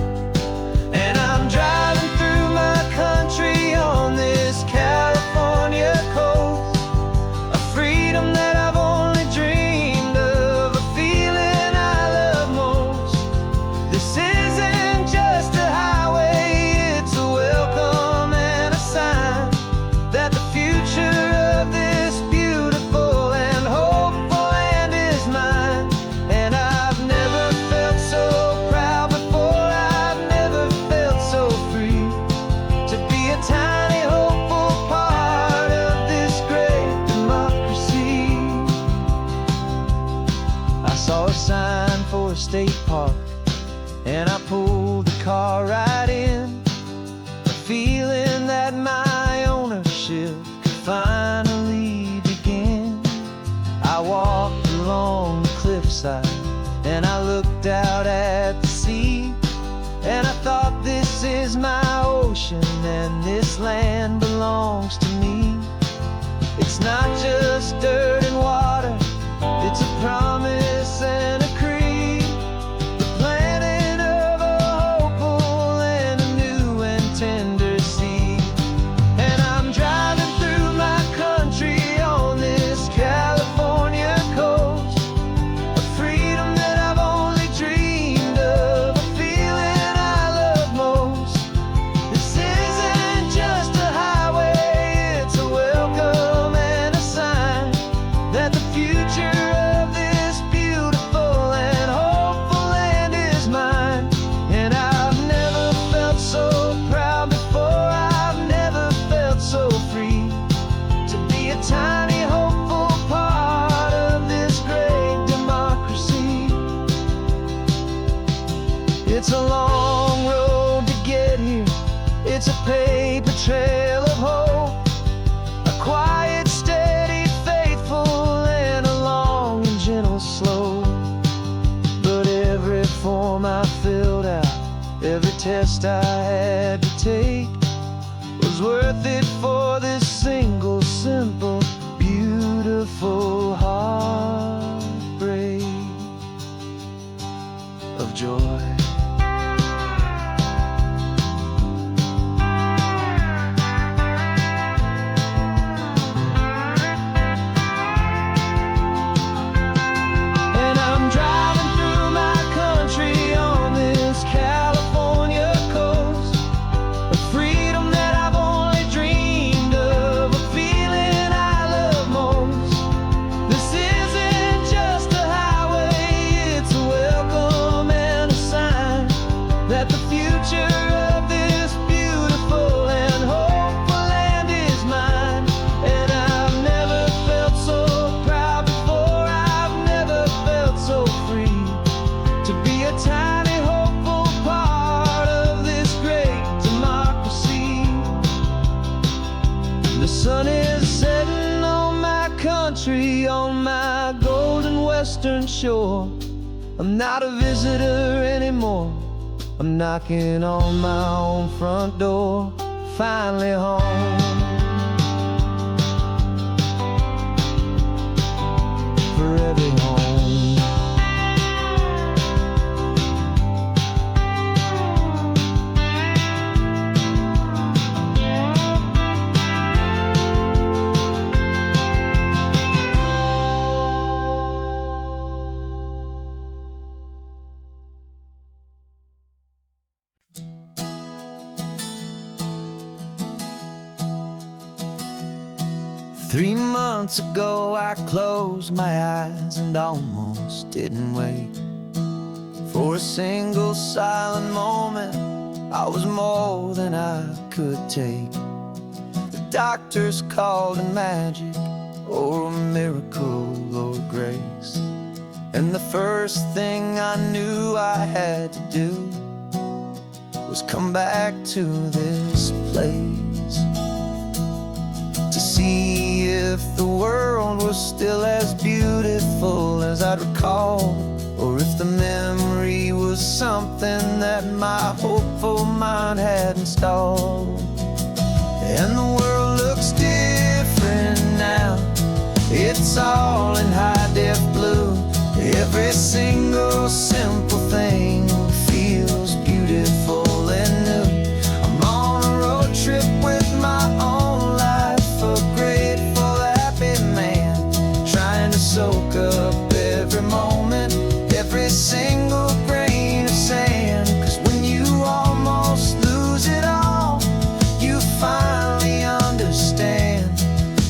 And I'm driving through my country on this California coast, a freedom that I've only dreamed of, a feeling I love most. This isn't just a highway, it's a welcome and a sign that the future of this beautiful and hopeful land is mine. And I've never felt so proud before, I've never felt so free, to be a tiny hopeful part of this great democracy. I saw a sign for a state park, and I pulled the car right in, a feeling that my ownership could finally begin. I walked along the cliffside and I looked out at the sea, and I thought, this is my ocean and this land belongs to me. It's not just dirt and water, it's a promise and a creed, the planting of a hopeful and a new and tender seed. And I'm driving through my country on this California coast, a freedom that I've only dreamed of, a feeling I love most. This isn't just a highway, it's a welcome and a sign that the future of this beautiful and hopeful land is mine. And I've never felt so proud before, I've never felt so free, to be a tiny hopeful part of this great democracy. It's a long road to get here, it's a paper trail of hope, a quiet, steady, faithful, and a long and gentle slope. But every form I filled out, every test I had to take, was worth it for this single, simple, beautiful heartbreak of joy. And I'm driving through my country on this California coast, a freedom that I've only dreamed of, a feeling I love most. This isn't just a highway, it's a welcome and a sign that the future of this beautiful and hopeful land is mine. And I've never felt so proud before, I've never felt so free, to be a tiny hopeful part of this great democracy. The sun is setting on my country, on my golden western shore. I'm not a visitor anymore, I'm knocking on my own front door, finally home. Forever home. 3 months ago I closed my eyes and almost didn't wake. For a single silent moment, I was more than I could take. The doctors called it magic, or a miracle, or grace. And the first thing I knew I had to do was come back to this place, to see if the world was still as beautiful as I'd recall, or if the memory was something that my hopeful mind had installed. And the world looks different now. It's all in high-def blue. Every single simple thing feels beautiful and new. I'm on a road trip with my own life, a grateful, happy man, trying to soak up every moment, every single grain of sand. 'Cause when you almost lose it all, you finally understand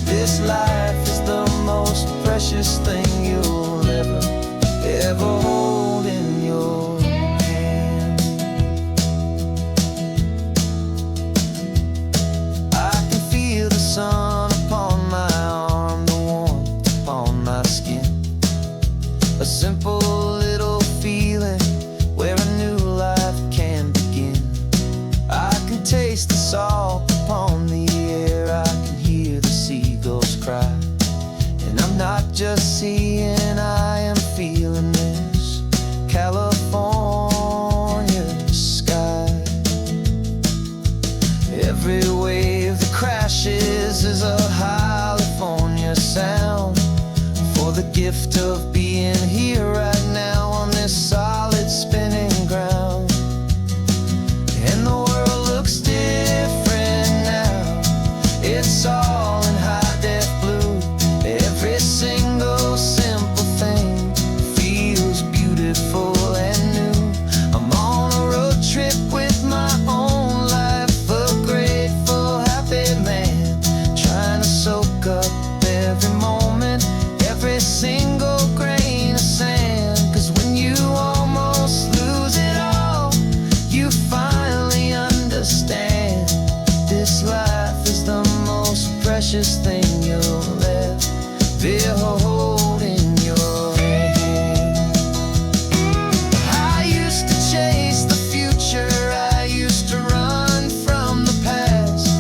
this life is the most precious thing you'll ever hold in your hand. I can feel the sun upon my arm, the warmth upon my skin, a simple little feeling where a new life can begin. I can taste the salt upon the air, I can hear the seagulls cry. And I'm not just seeing, I am feeling this California sky. Every wave that crashes is a California sound, for the gift of being here right now on this solid spinning ground. And the world looks different now. It's all in high-def blue. Every single simple thing feels beautiful and new. I'm on a road trip with my own life, a grateful, happy man, trying to soak up every moment, every single grain of sand. 'Cause when you almost lose it all, you finally understand this life is the most precious thing you'll ever hold in your hand. I used to chase the future, I used to run from the past.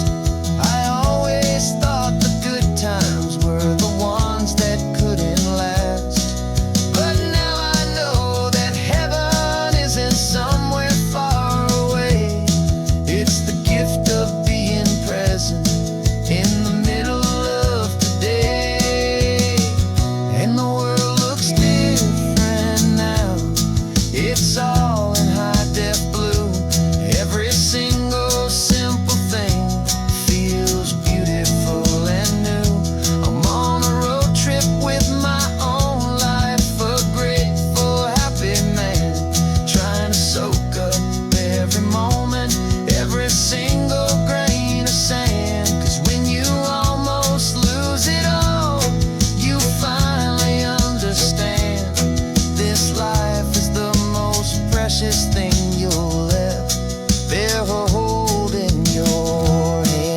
I always thought the good times were the ones that couldn't last. But now I know that heaven isn't somewhere far away. It's the gift of being present in the middle of today. And the world looks different now. It's all in high-def blue. Every single simple thing feels beautiful and new. I'm on a road trip with my own life, a grateful, happy man, trying to soak up every moment, every single grain of sand. 'Cause when you almost lose it all, you finally understand this life is the most precious thing you'll ever hold in your hand.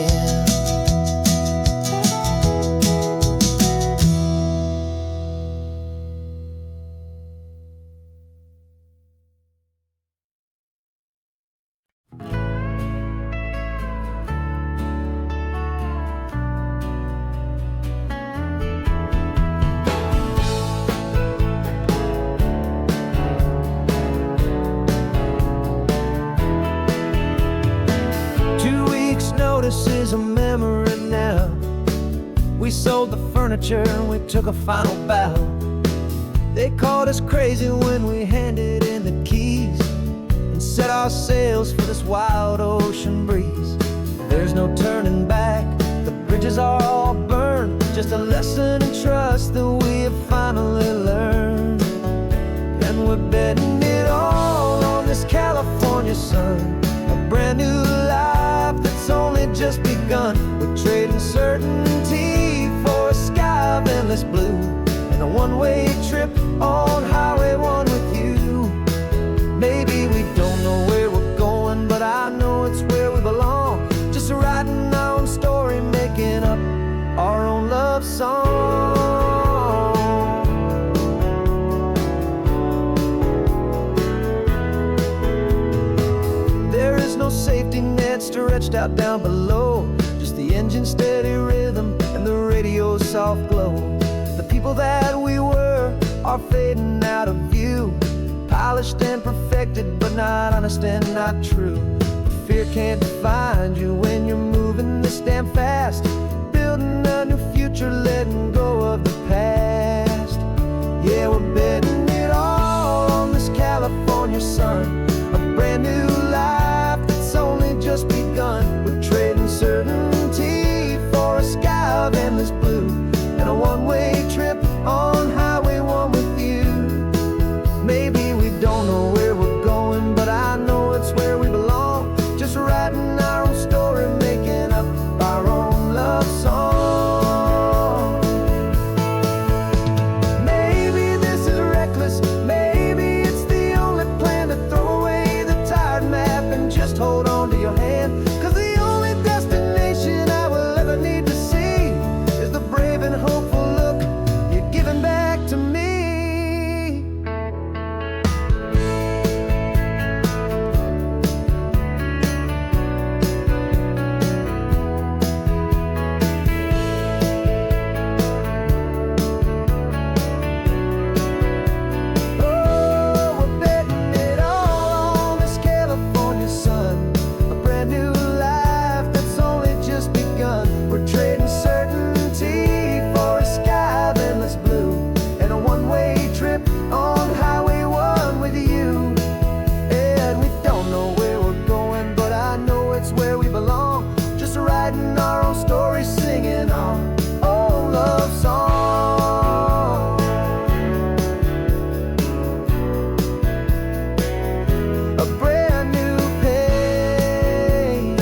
Notice is a memory now. We sold the furniture and we took a final bow. They called us crazy when we handed in the keys and set our sails for this wild ocean breeze. There's no turning back, the bridges are all burned, just a lesson in trust that we have finally learned. And we're betting it all on this California sun, a brand new life that's only just begun. We're trading certainty for endless blue, and a one-way trip on Highway 1 with you. Maybe we don't know where we're going, but I know it's where we belong. Just writing our own story, making up our own love song. There is no safety net stretched out down below, just the engine's steady rhythm and the radio's soft glow. The people that we were are fading out of view, polished and perfected, but not honest and not true. Fear can't find you when you're moving this damn fast, building a new future, letting go of the past. Yeah, we're betting it all on this California sun, a brand new life that's only just begun. We're trading certainty for a sky of endless blue, and a one-way trip on Highway 1 with you. Maybe we don't know where we're going, but I know it's where we belong. Just writing our own story, making up our own love song. Maybe this is reckless, maybe it's the only plan to throw away the tired map and just hold on to your hand. 'Cause the only destination I will ever need to see is the brave and hopeful look you're giving back to me. Writing our own story, singing our own love song. A brand new page,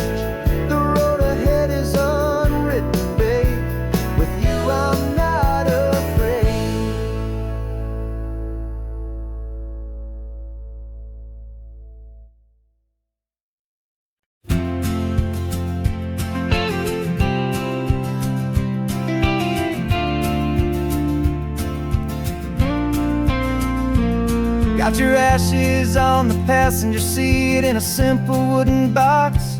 the road ahead is unwritten, babe. With you I'm not afraid. Got your ashes on the passenger seat in a simple wooden box.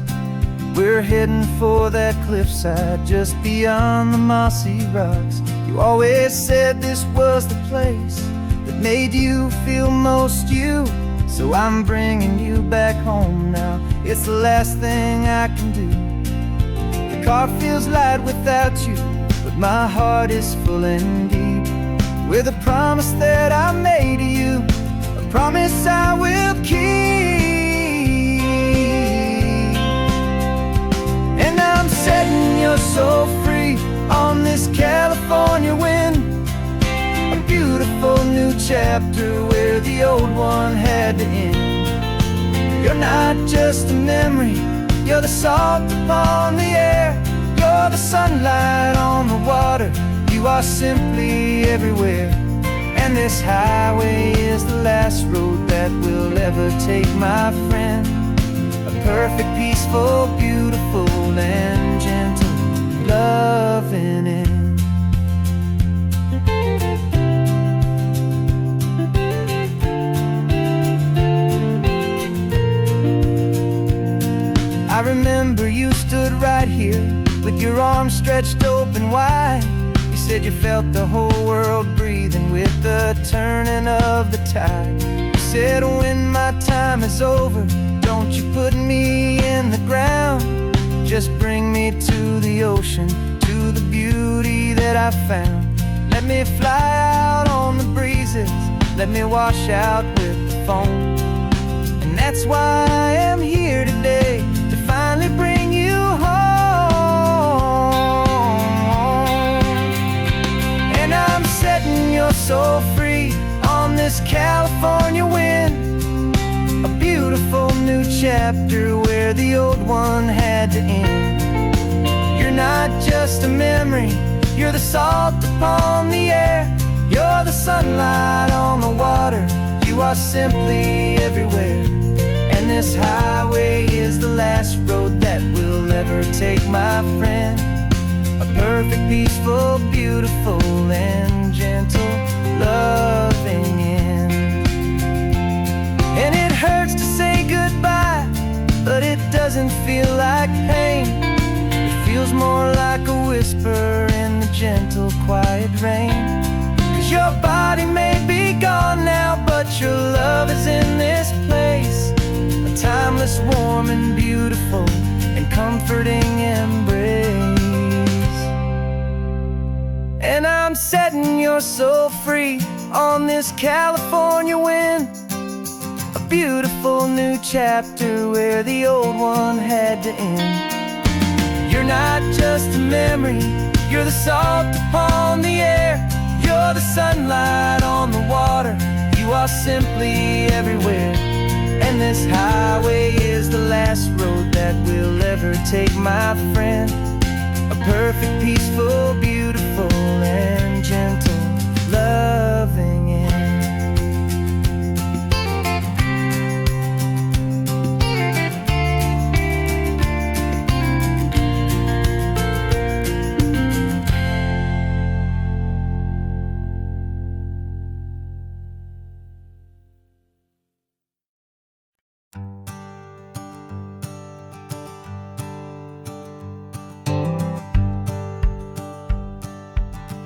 We're heading for that cliffside just beyond the mossy rocks. You always said this was the place that made you feel most you, so I'm bringing you back home now. It's the last thing I can do. The car feels light without you, but my heart is full and deep with a promise that I made to you, promise I will keep. And I'm setting your soul free on this California wind, a beautiful new chapter where the old one had to end. You're not just a memory, you're the salt upon the air, you're the sunlight on the water, you are simply everywhere. And this highway is the last road that we'll ever take, my friend. A perfect, peaceful, beautiful, and gentle loving end. I remember you stood right here with your arms stretched open wide. You said you felt the whole world breathing with the turning of the tide. You said when my time is over, don't you put me in the ground, just bring me to the ocean, to the beauty that I found. Let me fly out on the breezes, let me wash out with the foam. And that's why I am here today, to finally bring you home. And I'm setting your soul free on this California wind, a beautiful new chapter where the old one had to end. You're not just a memory, you're the salt upon the this highway is the last road that will ever take my friend. A perfect, peaceful, beautiful, and gentle, loving end. And it hurts to say goodbye, but it doesn't feel like pain. It feels more like a whisper in the gentle, quiet rain. 'Cause your body may be gone now, but your love is in this place. A timeless, warm, and beautiful, and comforting embrace. And I'm setting your soul free on this California wind. A beautiful new chapter where the old one had to end. You're not just a memory, you're the salt upon the air. You're the sunlight on the water, you are simply everywhere. And this highway is the last road that will ever take my friend. A perfect, peaceful, beautiful, and gentle, loving end.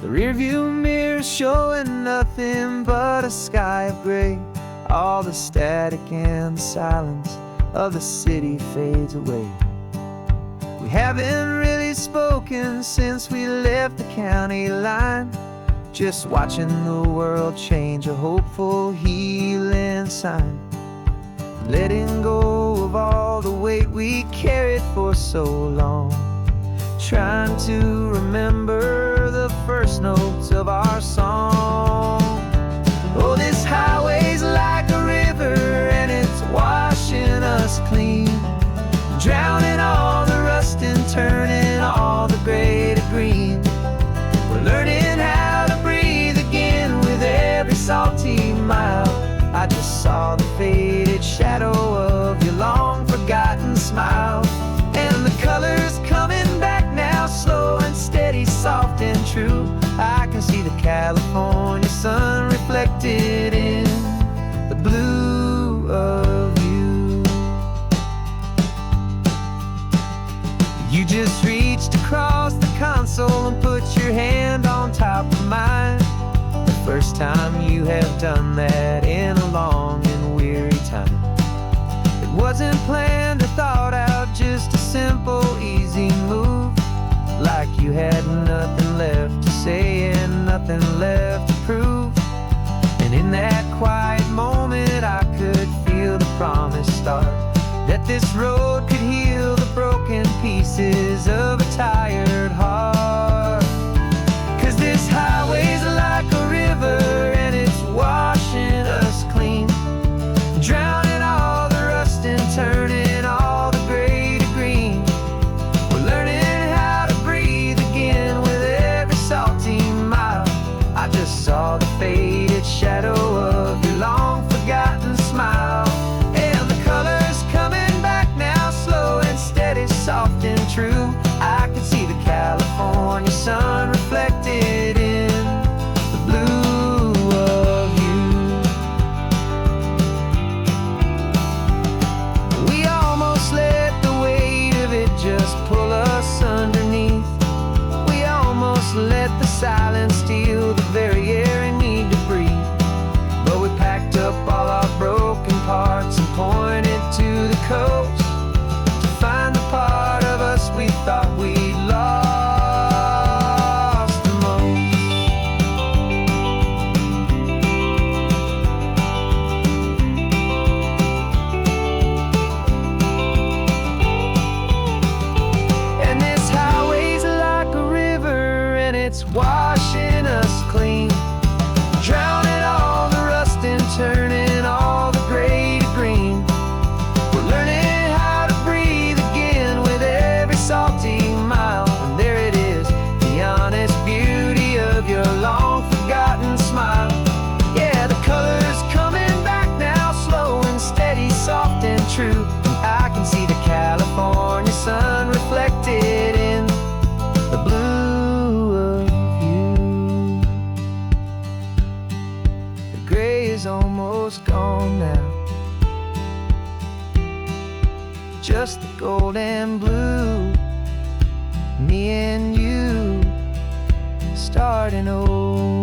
The rearview mirror showing nothing but a sky of gray. All the static and the silence of the city fades away. We haven't really spoken since we left the county line. Just watching the world change, a hopeful healing sign. Letting go of all the weight we carried for so long. Trying to remember the first notes of our song. Oh, this highway's like a river and it's washing us clean, drowning all the rust and turning all the gray to green. We're learning how to breathe again with every salty mile. I just saw the faded shadow of your long forgotten smile. And the colors coming back now, slow and steady, soft and true. I can see the California sun reflected in the blue of you. You just reached across the console and put your hand on top of mine. The first time you have done that in a long and weary time. It wasn't planned or thought out, just a simple, easy move. Like you had nothing left to say and nothing left to prove. And in that quiet moment I could feel the promise start, that this road could heal the broken pieces of a tired heart. 'Cause this highway's like a river and it's washing us clean, drowning all the rust and turning all the gray to green. We're learning how to breathe again with every salty mile. I just saw the faded shadow of your long forgotten smile. And the colors coming back now, slow and steady, soft and true. I can see the California sun reflected in the blue of you. We almost let the weight of it just pull us underneath. We almost let the silence steal the very air and need to is almost gone now. Just the gold and blue, me and you, starting over.